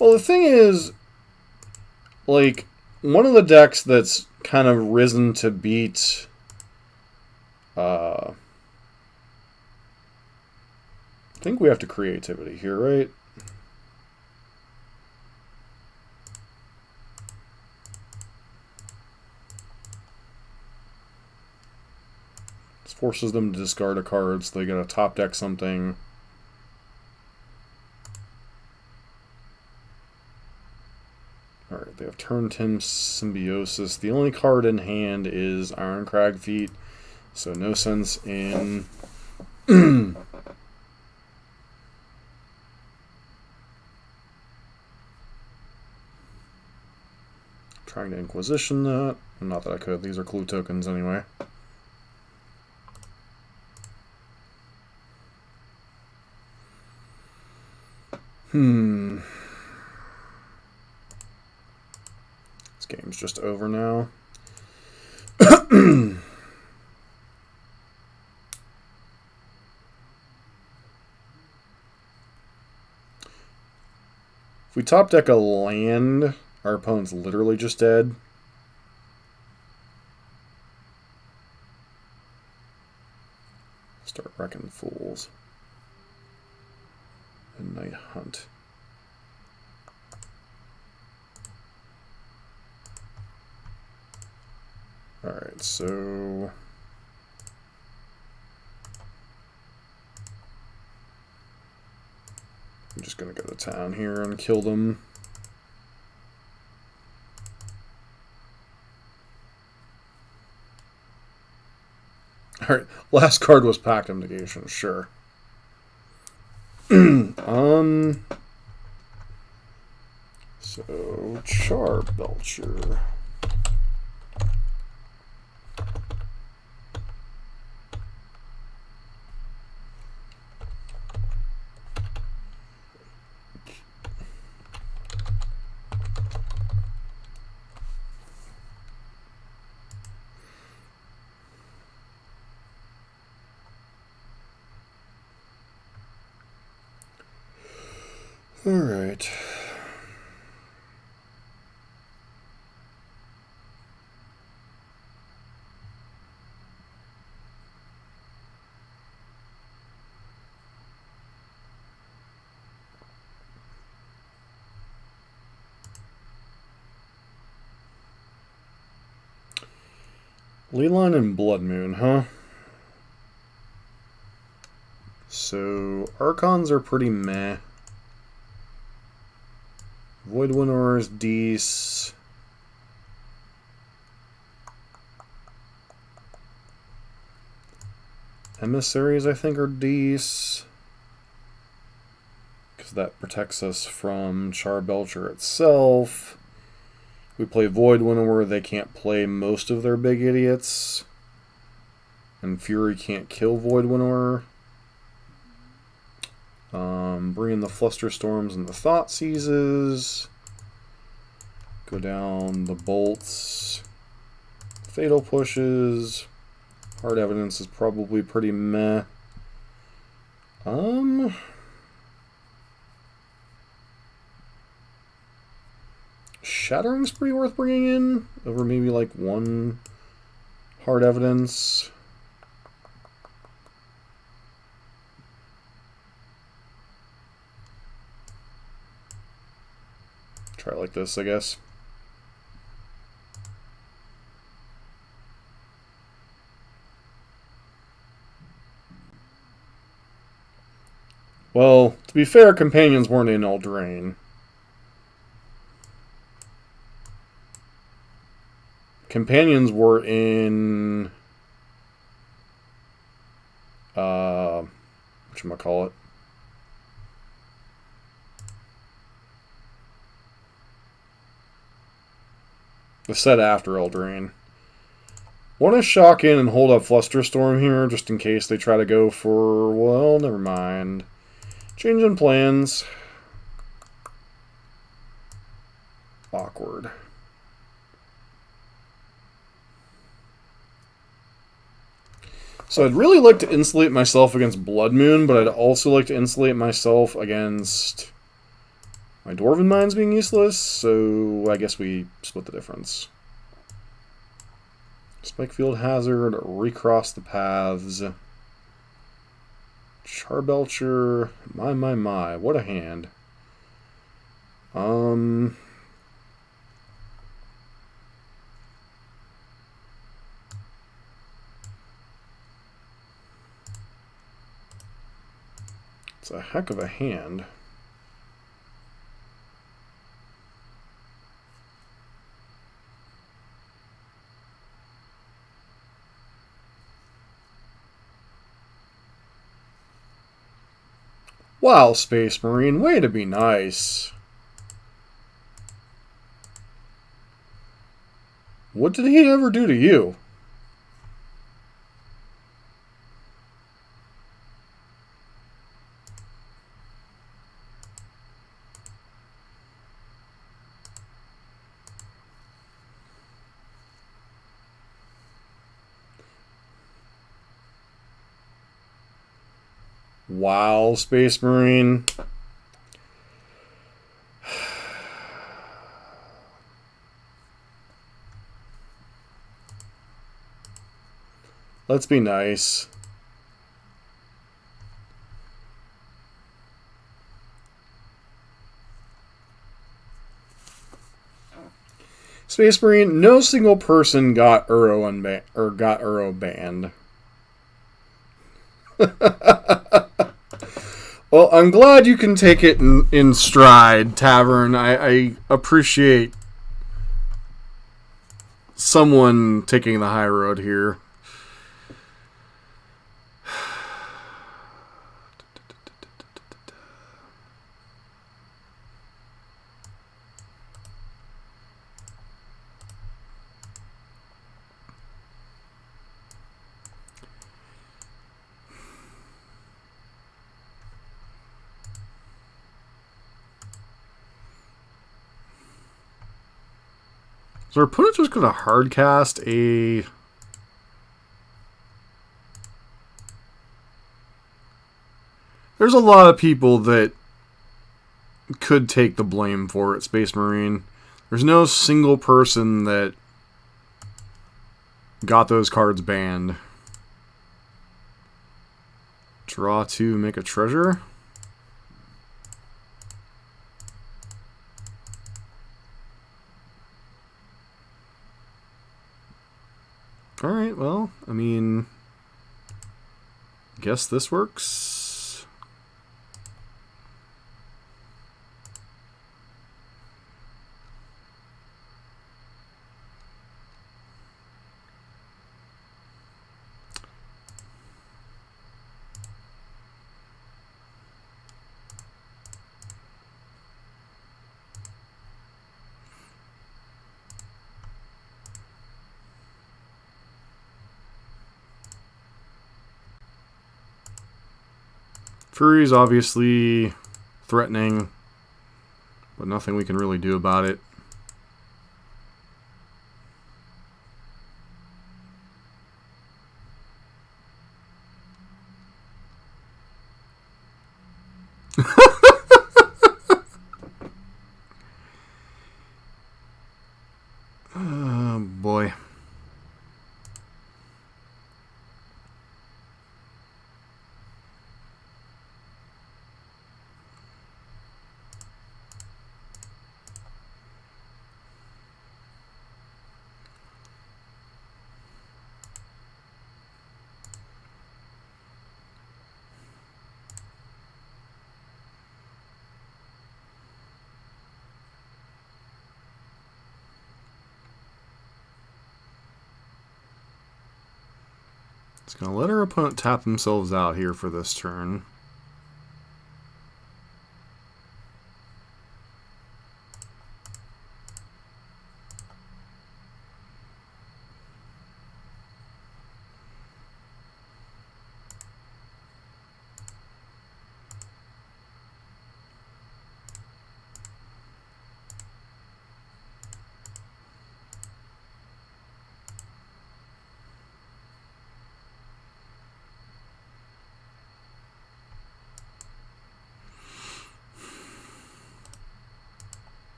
Well, the thing is, like, one of the decks that's kind of risen to beat I think we have to creativity here, right? This forces them to discard a card, so they gotta top deck something. Alright, they have Turn 10 Symbiosis. The only card in hand is Iron Crag Feet, so no sense in Trying to Inquisition that. Not that I could. These are clue tokens anyway. This game's just over now. If we top deck a land, our opponent's literally just dead. Start wrecking fools. Midnight Hunt. Alright, so I'm just going to go to town here and kill them. Alright, last card was Pact of Negation, sure. So, Char Belcher. All right. Leyline and Blood Moon, huh? So, Archons are pretty meh. Void Winnowers, Dees. Emissaries, I think, are Dees. Because that protects us from Char Belcher itself. We play Void Winnower, they can't play most of their big idiots. And Fury can't kill Void Winnower. Bring in the Flusterstorms and the Thoughtseizes. Go down the Bolts. Fatal Pushes. Hard Evidence is probably pretty meh. Shattering's pretty worth bringing in over maybe like one Hard Evidence. Try it like this, I guess. Well, to be fair, Companions weren't in Eldraine. Companions were in whatchamacallit? The set after Eldraine. Want to shock in and hold up Flusterstorm here, just in case they try to go for, well, never mind. Changing plans. Awkward. So I'd really like to insulate myself against Blood Moon, but I'd also like to insulate myself against my Dwarven Mines being useless, so I guess we split the difference. Spikefield Hazard, recross the paths. Charbelcher, my, what a hand. It's a heck of a hand. Wow, Space Marine, way to be nice. What did he ever do to you? Wow, Space Marine. Let's be nice. Space Marine, no single person got Uro banned. Well, I'm glad you can take it in stride, Tavern. I appreciate someone taking the high road here. So our opponent's just going to hardcast a... There's a lot of people that could take the blame for it, Space Marine. There's no single person that got those cards banned. Draw 2, make a treasure. Alright, well, I mean, guess this works. Fury's obviously threatening, but nothing we can really do about it. Oh boy. It's going to let our opponent tap themselves out here for this turn.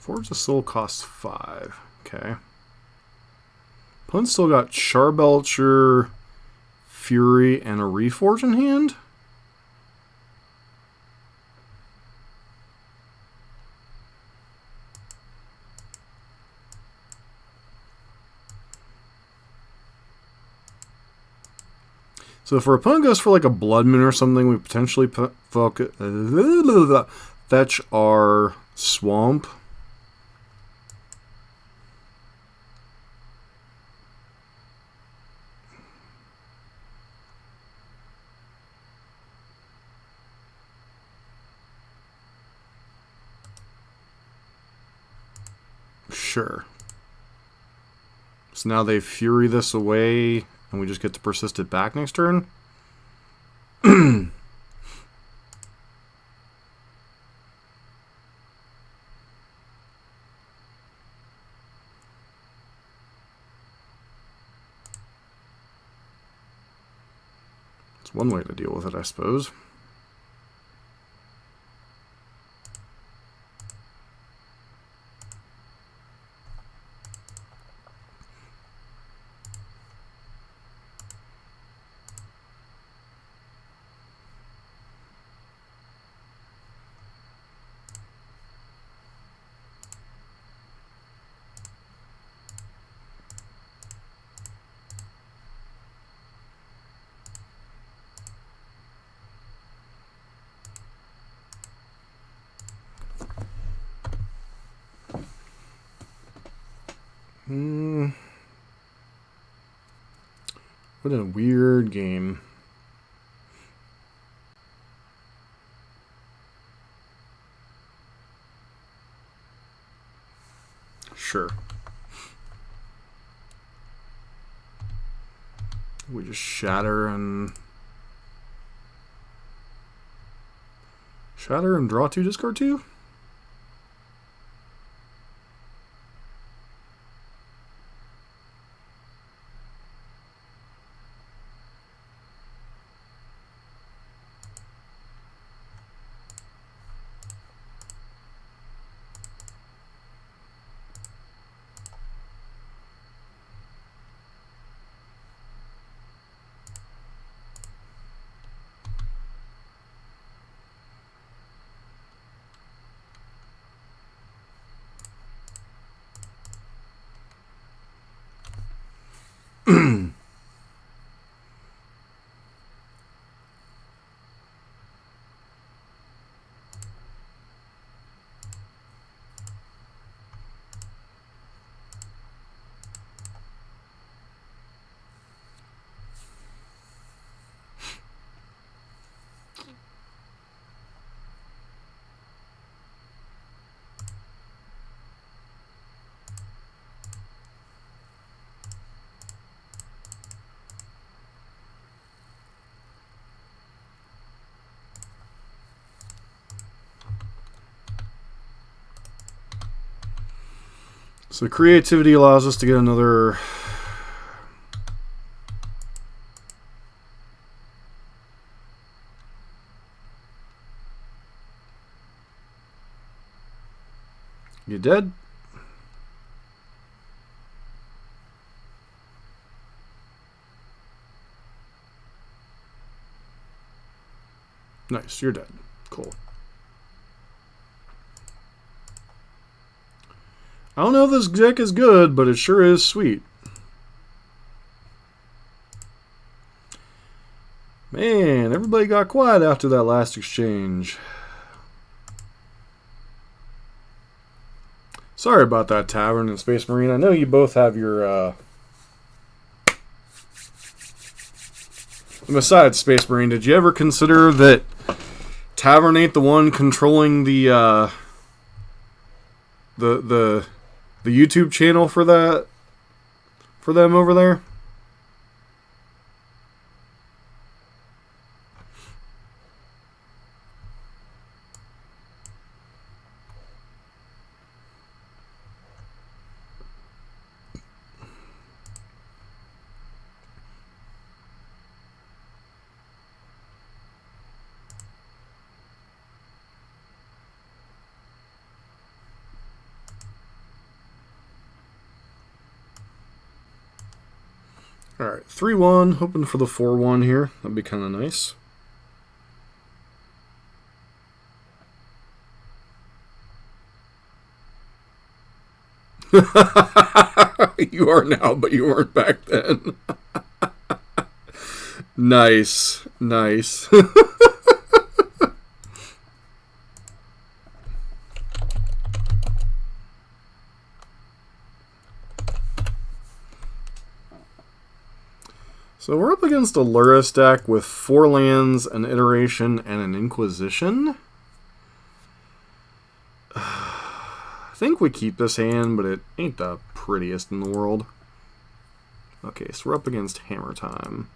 Forge of Soul costs 5. Okay. Opponent's still got Belcher, Fury, and a Reforge in hand? So if our opponent goes for like a Blood Moon or something, we potentially fetch our Swamp. Sure. So now they Fury this away, and we just get to persist it back next turn. It's one way to deal with it, I suppose. What a weird game. Sure. We just shatter and draw 2, discard 2? So creativity allows us to get another... You dead? Nice, you're dead. Cool. I don't know if this deck is good, but it sure is sweet. Man, everybody got quiet after that last exchange. Sorry about that, Tavern and Space Marine. I know you both have your... Besides, Space Marine, did you ever consider that Tavern ain't the one controlling the YouTube channel for that, for them over there? Alright, 3-1, hoping for the 4-1 here. That'd be kind of nice. You are now, but you weren't back then. Nice, nice. So we're up against a Lurrus deck with 4 lands, an Iteration, and an Inquisition. I think we keep this hand, but it ain't the prettiest in the world. Okay, so we're up against Hammertime.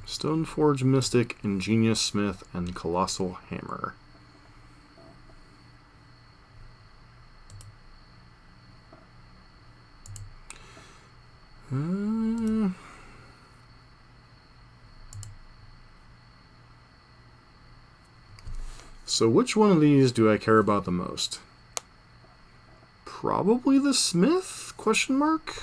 Stoneforge Mystic, Ingenious Smith, and Colossal Hammer. So which one of these do I care about the most? Probably the Smith? Question mark?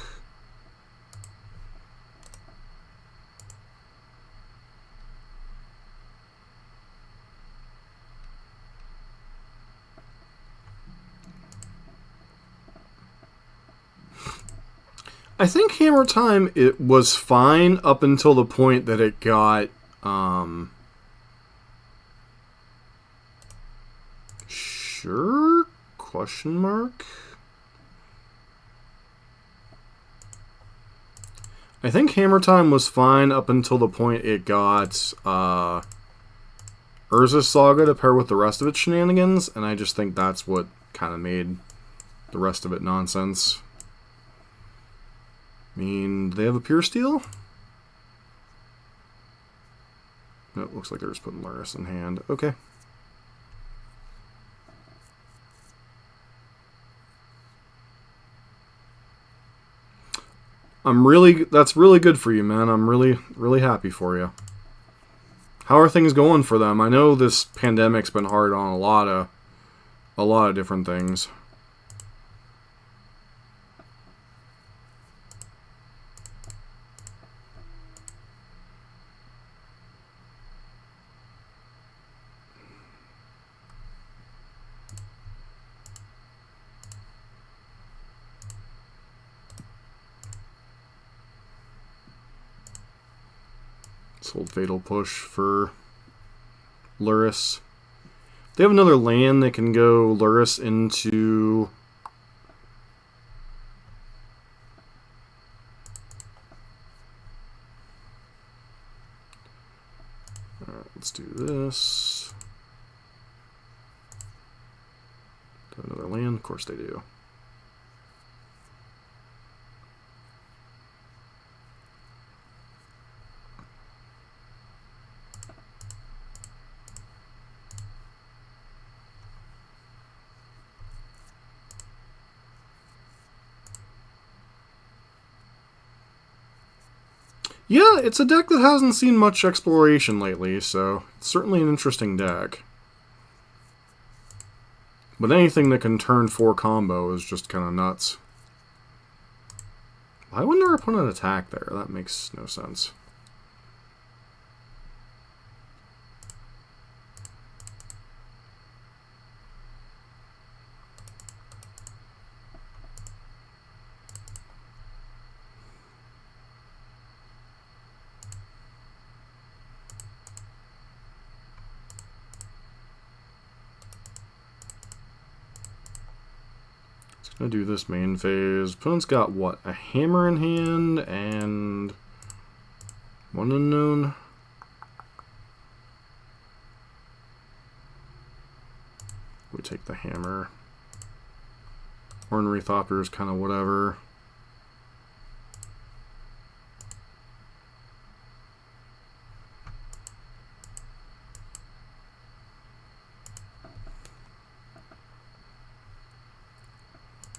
I think Hammertime, it was fine up until the point that it got sure? Question mark? I think Hammertime was fine up until the point it got Urza's Saga to pair with the rest of its shenanigans, and I just think that's what kind of made the rest of it nonsense. I mean, do they have a Pure Steel? No, it looks like they're just putting Lurrus in hand. Okay. That's really good for you, man. I'm really happy for you. How are things going for them? I know this pandemic's been hard on a lot of different things. Let's hold Fatal Push for Lurrus. They have another land that can go Lurrus into... Alright, let's do this. Do another land? Of course they do. Yeah, it's a deck that hasn't seen much exploration lately, so it's certainly an interesting deck. But anything that can turn 4 combo is just kind of nuts. Why wouldn't our opponent attack there? That makes no sense. Gonna do this main phase. Opponent's got what? A hammer in hand and one unknown. We take the hammer. Ornery Thopter is kind of whatever.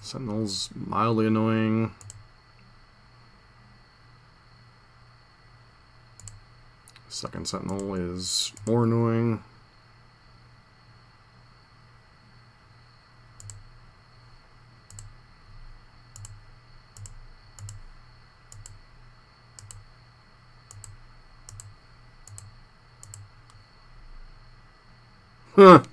Sentinel's mildly annoying. Second Sentinel is more annoying. Huh.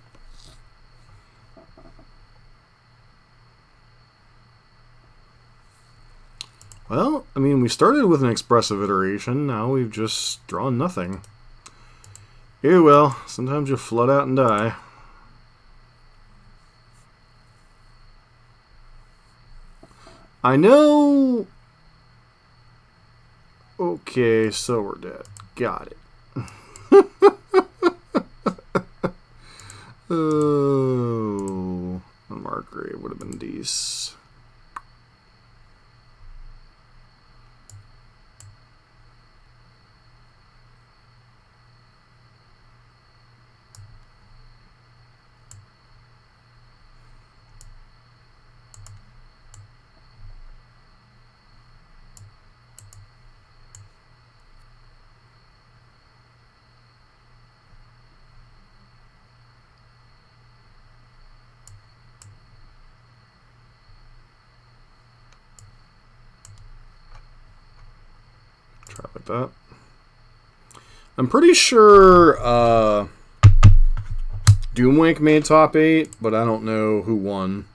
Well, I mean, we started with an expressive iteration, now we've just drawn nothing. Yeah, well, sometimes you flood out and die. I know... Okay, so we're dead. Got it. Oh, Margrave would have been decent. Try like that. I'm pretty sure Doomwink made top 8, but I don't know who won.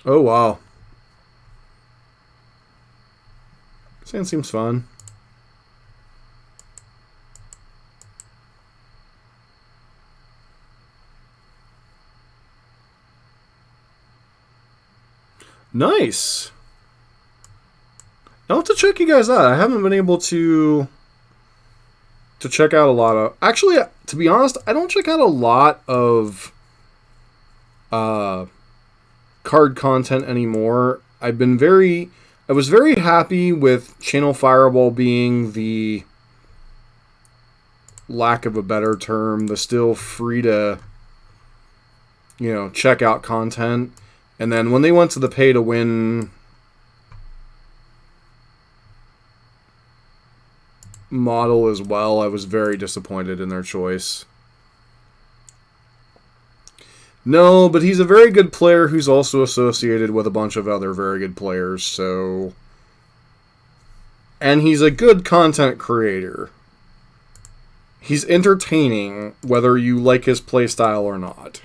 Oh, wow. This seems fun. Nice. I'll have to check you guys out. I haven't been able to check out a lot of... Actually, to be honest, I don't check out a lot of card content anymore. I was very happy with Channel Fireball being the, lack of a better term, the still free to, check out content. And then when they went to the pay-to-win model as well, I was very disappointed in their choice. No, but he's a very good player who's also associated with a bunch of other very good players, so... And he's a good content creator. He's entertaining, whether you like his playstyle or not.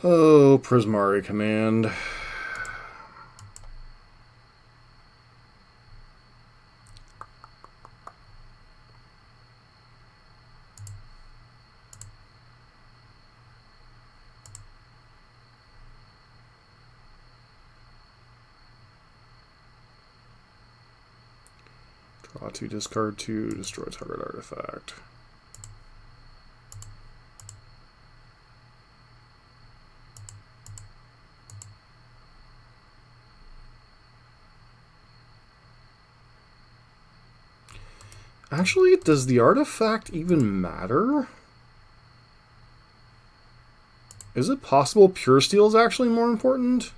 Oh, Prismari Command. Draw 2, discard 2, destroy target artifact. Actually, does the artifact even matter? Is it possible Pure Steel is actually more important?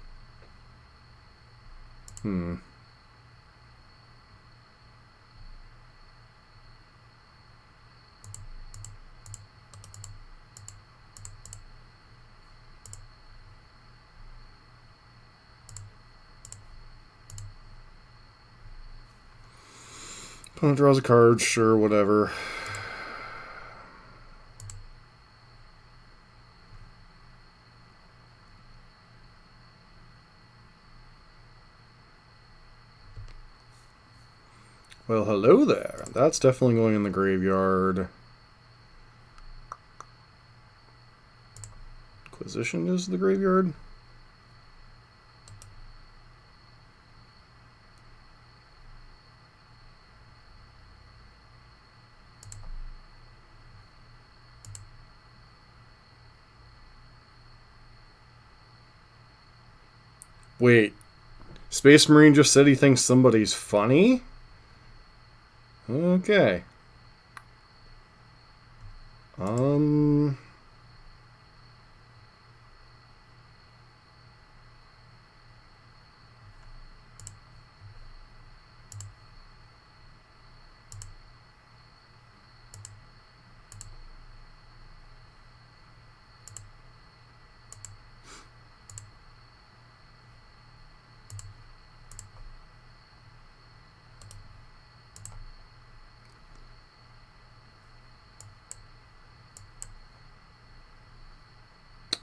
Opponent draws a card, sure, whatever. Well, hello there. That's definitely going in the graveyard. Inquisition is the graveyard. Wait. Space Marine just said he thinks somebody's funny? Okay.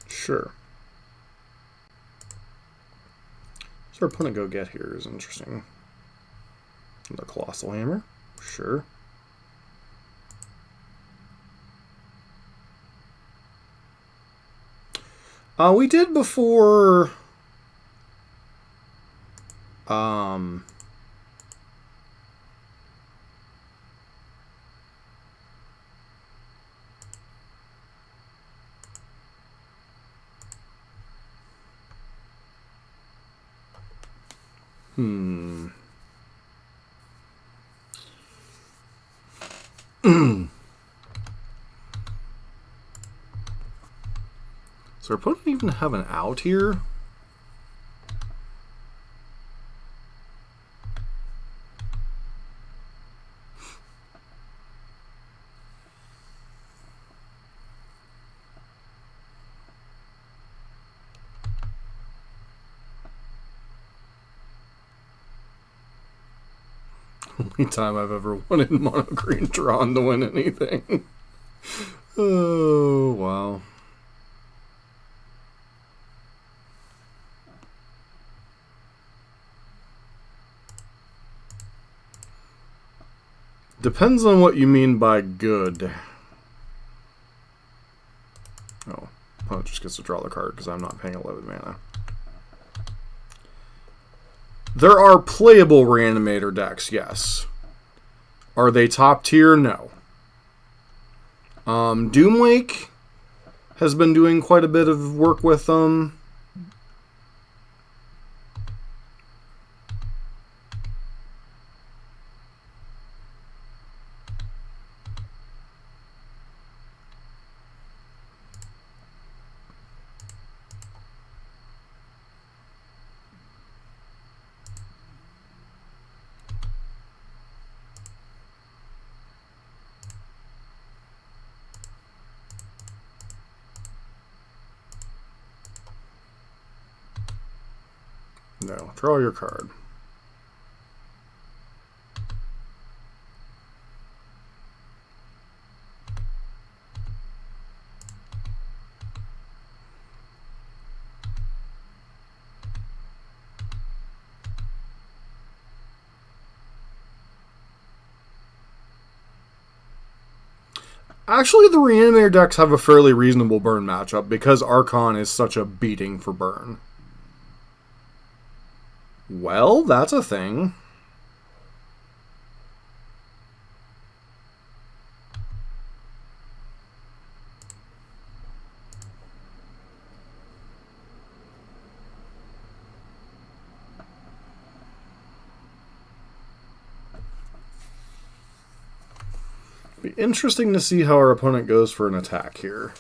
Sure. What's our opponent go get here is interesting. The Colossal Hammer. Sure. We did before... Does our opponent even have an out here? Only time I've ever wanted mono green drawn to win anything. Oh, wow. Depends on what you mean by good. Oh, opponent just gets to draw the card because I'm not paying 11 mana. There are playable Reanimator decks, yes. Are they top tier? No. Doomwake has been doing quite a bit of work with them. No, draw your card. Actually, the Reanimator decks have a fairly reasonable burn matchup because Archon is such a beating for burn. Well, that's a thing. Be interesting to see how our opponent goes for an attack here.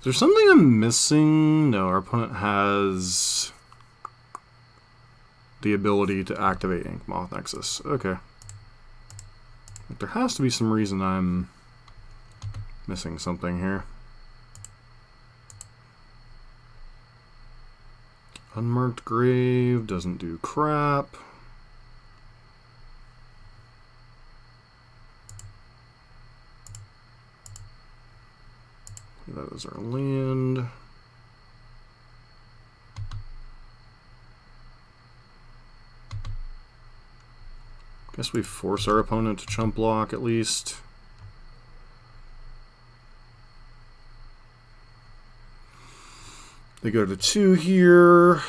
Is there something I'm missing? No, our opponent has the ability to activate Ink Moth Nexus. Okay. There has to be some reason I'm missing something here. Unmarked Grave doesn't do crap. That is our land. Guess we force our opponent to chump block at least. They go to 2 here.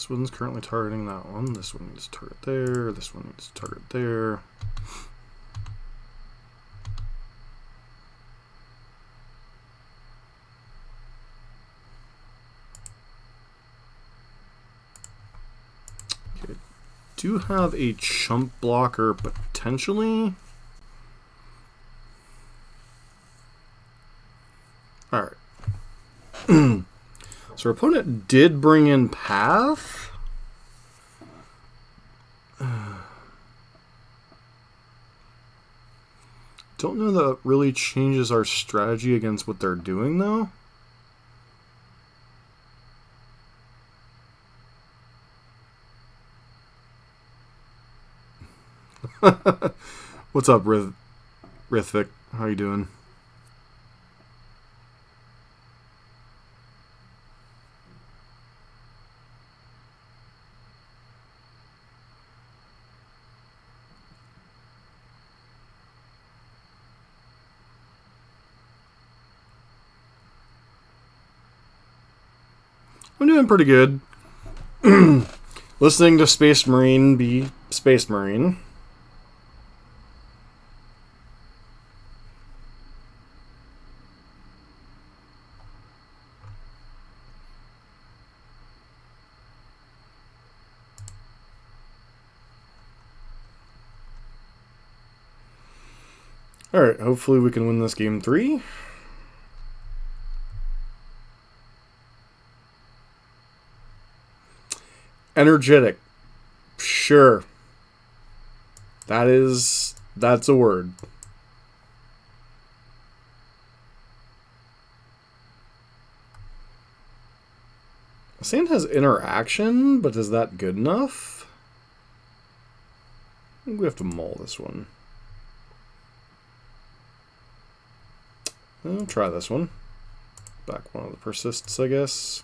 This one's currently targeting that one. This one needs to target there. This one needs to target there. Okay. Do have a chump blocker potentially. All right. So our opponent did bring in Path. Don't know that really changes our strategy against what they're doing, though. What's up, Rithvik? How you doing? I'm doing pretty good. Listening to Space Marine be Space Marine. Alright, hopefully we can win this game 3. Energetic. Sure. That's a word. Sand has interaction, but is that good enough? I think we have to mull this one. I'll try this one. Back one of the persists, I guess.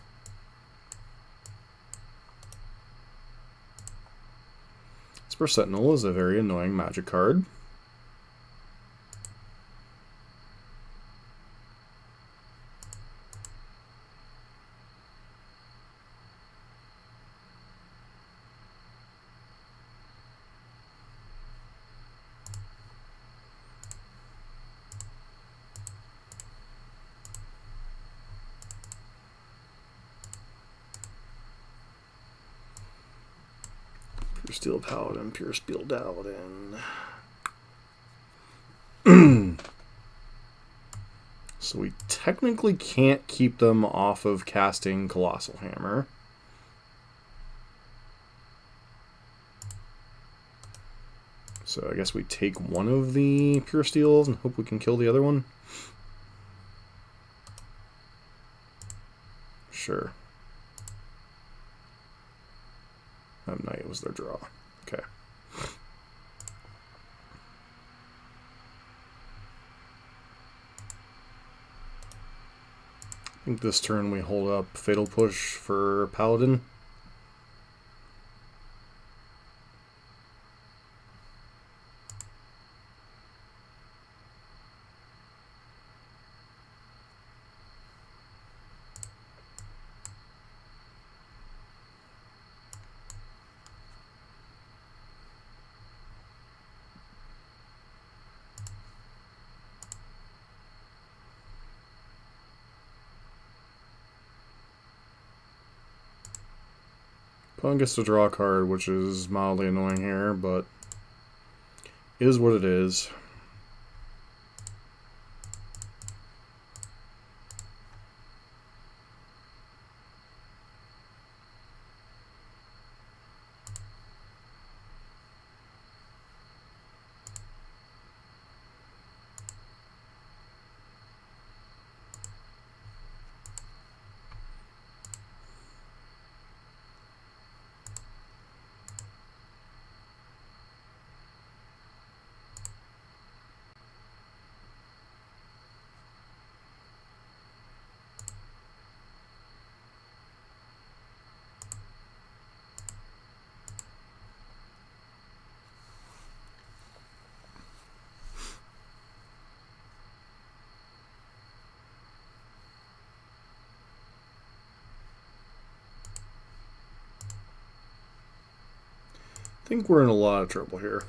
Esper Sentinel is a very annoying magic card. Pure Steel Paladin, Pure Steel Paladin. So we technically can't keep them off of casting Colossal Hammer. So I guess we take one of the Pure Steels and hope we can kill the other one. Sure. Knight was their draw. Okay. think this turn we hold up Fatal Push for Paladin. Opponent gets to draw a card, which is mildly annoying here, but is what it is. I think we're in a lot of trouble here.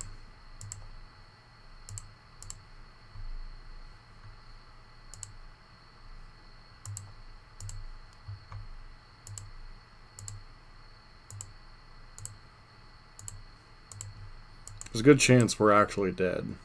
There's a good chance we're actually dead.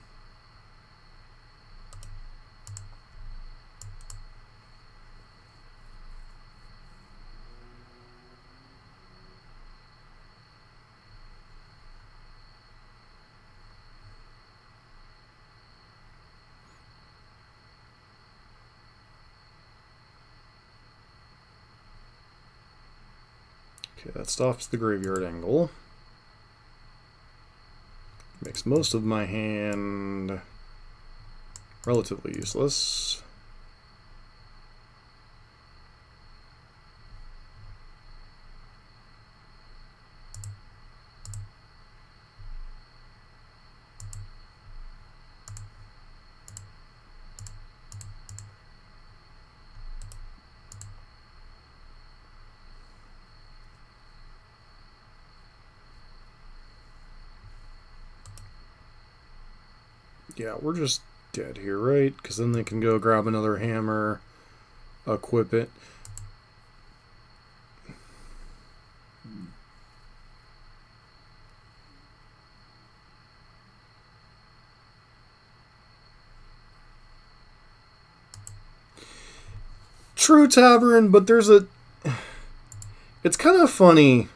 Okay, that stops the graveyard angle. Makes most of my hand relatively useless. Yeah, we're just dead here, right? Because then they can go grab another hammer, equip it. True Tavern, but there's a... It's kind of funny.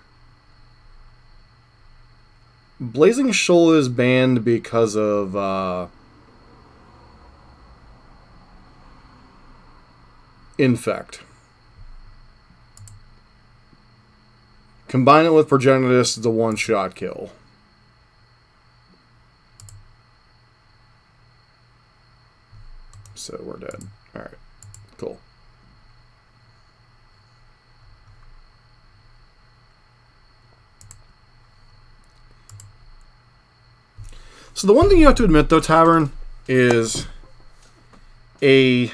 Blazing Shoal is banned because of Infect. Combine it with Progenitus, it's a one-shot kill. So we're dead. Alright, cool. So the one thing you have to admit, though, Tavern, is a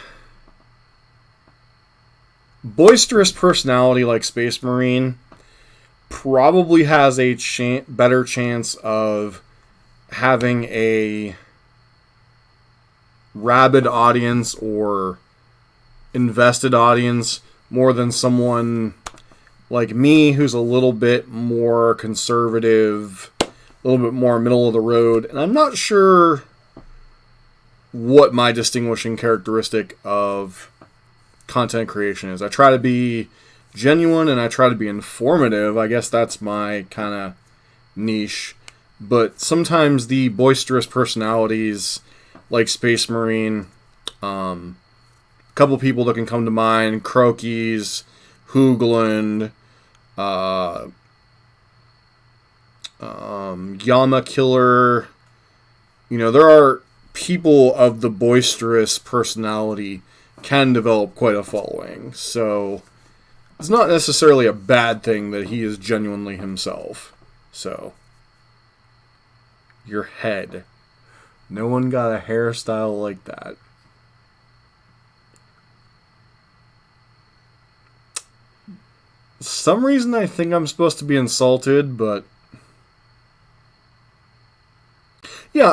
boisterous personality like Space Marine probably has a better chance of having a rabid audience or invested audience more than someone like me who's a little bit more conservative, a little bit more middle of the road. And I'm not sure what my distinguishing characteristic of content creation is. I try to be genuine and I try to be informative. I guess that's my kind of niche. But sometimes the boisterous personalities like Space Marine, a couple people that can come to mind, Croakies, Hoogland, Yama Killer. You know, there are people of the boisterous personality can develop quite a following. So it's not necessarily a bad thing that he is genuinely himself. So, your head. No one got a hairstyle like that. For some reason I think I'm supposed to be insulted, but yeah,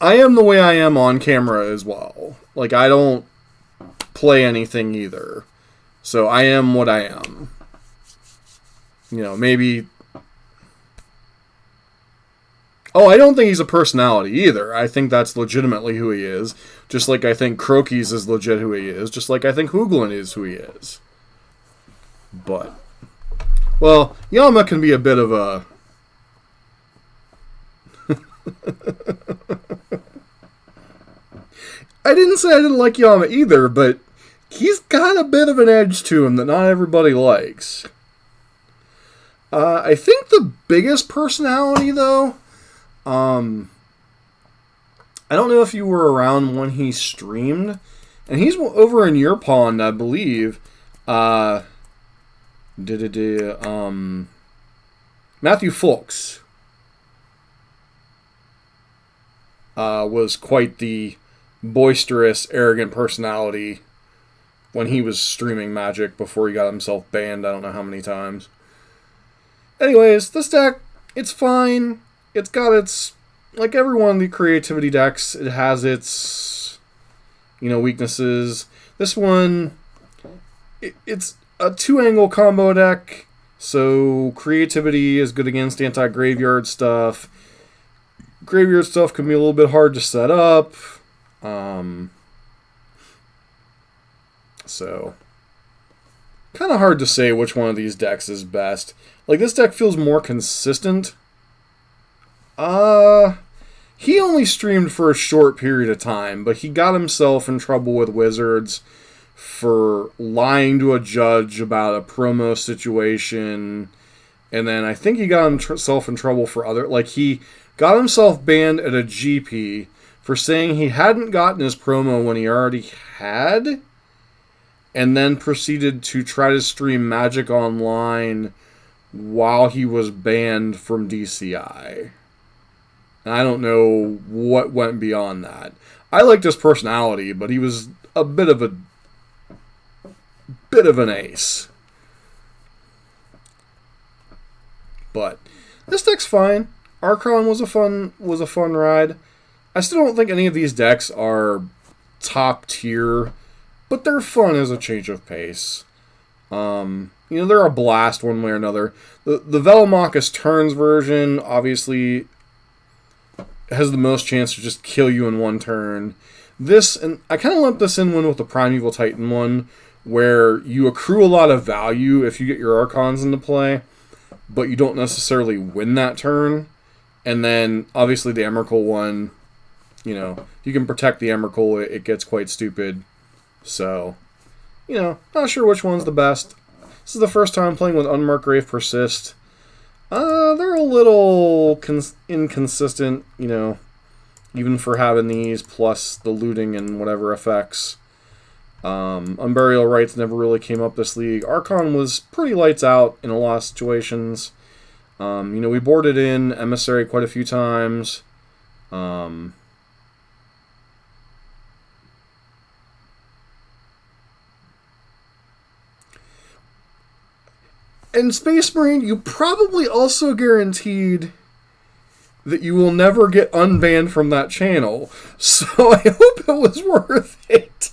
I am the way I am on camera as well. Like, I don't play anything either. So I am what I am. You know, maybe... Oh, I don't think he's a personality either. I think that's legitimately who he is. Just like I think Croaky's is legit who he is. Just like I think Hooglin is who he is. But... Well, Yama can be a bit of a... I didn't say I didn't like Yama either, but he's got a bit of an edge to him that not everybody likes. I think the biggest personality, though, I don't know if you were around when he streamed, and he's over in your pond, I believe. Matthew Fulks was quite the boisterous, arrogant personality when he was streaming Magic before he got himself banned I don't know how many times. Anyways, this deck, it's fine. It's got its, like every one of the creativity decks, it has its, weaknesses. This one, it's a 2-angle combo deck, so creativity is good against anti-graveyard stuff. Graveyard stuff can be a little bit hard to set up. So, kind of hard to say which one of these decks is best. Like, this deck feels more consistent. He only streamed for a short period of time, but he got himself in trouble with Wizards for lying to a judge about a promo situation. And then I think he got himself in trouble for he got himself banned at a GP for saying he hadn't gotten his promo when he already had, and then proceeded to try to stream Magic Online while he was banned from DCI. And I don't know what went beyond that. I liked his personality, but he was a bit of an ace. But this deck's fine. Archon was a fun ride. I still don't think any of these decks are top tier, but they're fun as a change of pace. They're a blast one way or another. The Velomachus Turns version obviously has the most chance to just kill you in one turn. This, and I kind of lumped this in one with the Primeval Titan one, where you accrue a lot of value if you get your Archons into play, but you don't necessarily win that turn. And then, obviously, the Emrakul one, if you can protect the Emrakul, it gets quite stupid. So, not sure which one's the best. This is the first time playing with Unmarked Grave Persist. They're a little inconsistent, even for having these, plus the looting and whatever effects. Unburial Rites never really came up this league. Archon was pretty lights out in a lot of situations. We boarded in Emissary quite a few times. And Space Marine, you probably also guaranteed that you will never get unbanned from that channel. So I hope it was worth it.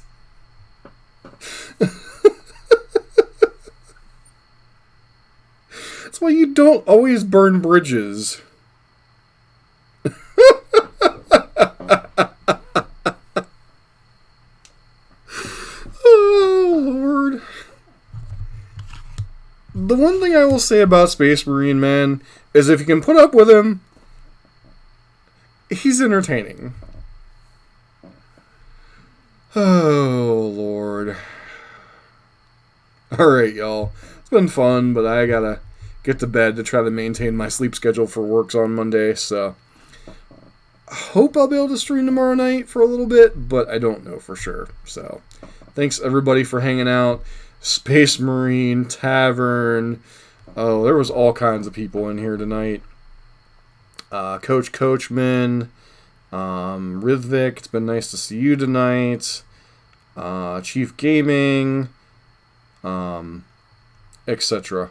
That's why you don't always burn bridges. Oh, Lord. The one thing I will say about Space Marine, man, is if you can put up with him, he's entertaining. Oh, Lord. Alright, y'all. It's been fun, but I gotta get to bed to try to maintain my sleep schedule for works on Monday, so hope I'll be able to stream tomorrow night for a little bit, but I don't know for sure. So, thanks everybody for hanging out. Space Marine, Tavern. Oh, there was all kinds of people in here tonight. Coach Coachman, Rithvik, it's been nice to see you tonight. Chief Gaming, etc.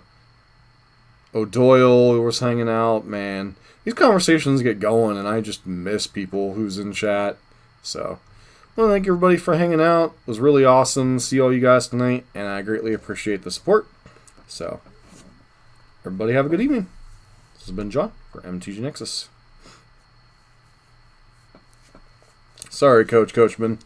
O'Doyle was hanging out, man. These conversations get going, and I just miss people who's in chat. So, well, thank everybody for hanging out. It was really awesome to see all you guys tonight, and I greatly appreciate the support. So, everybody have a good evening. This has been John for MTG Nexus. Sorry, Coachman.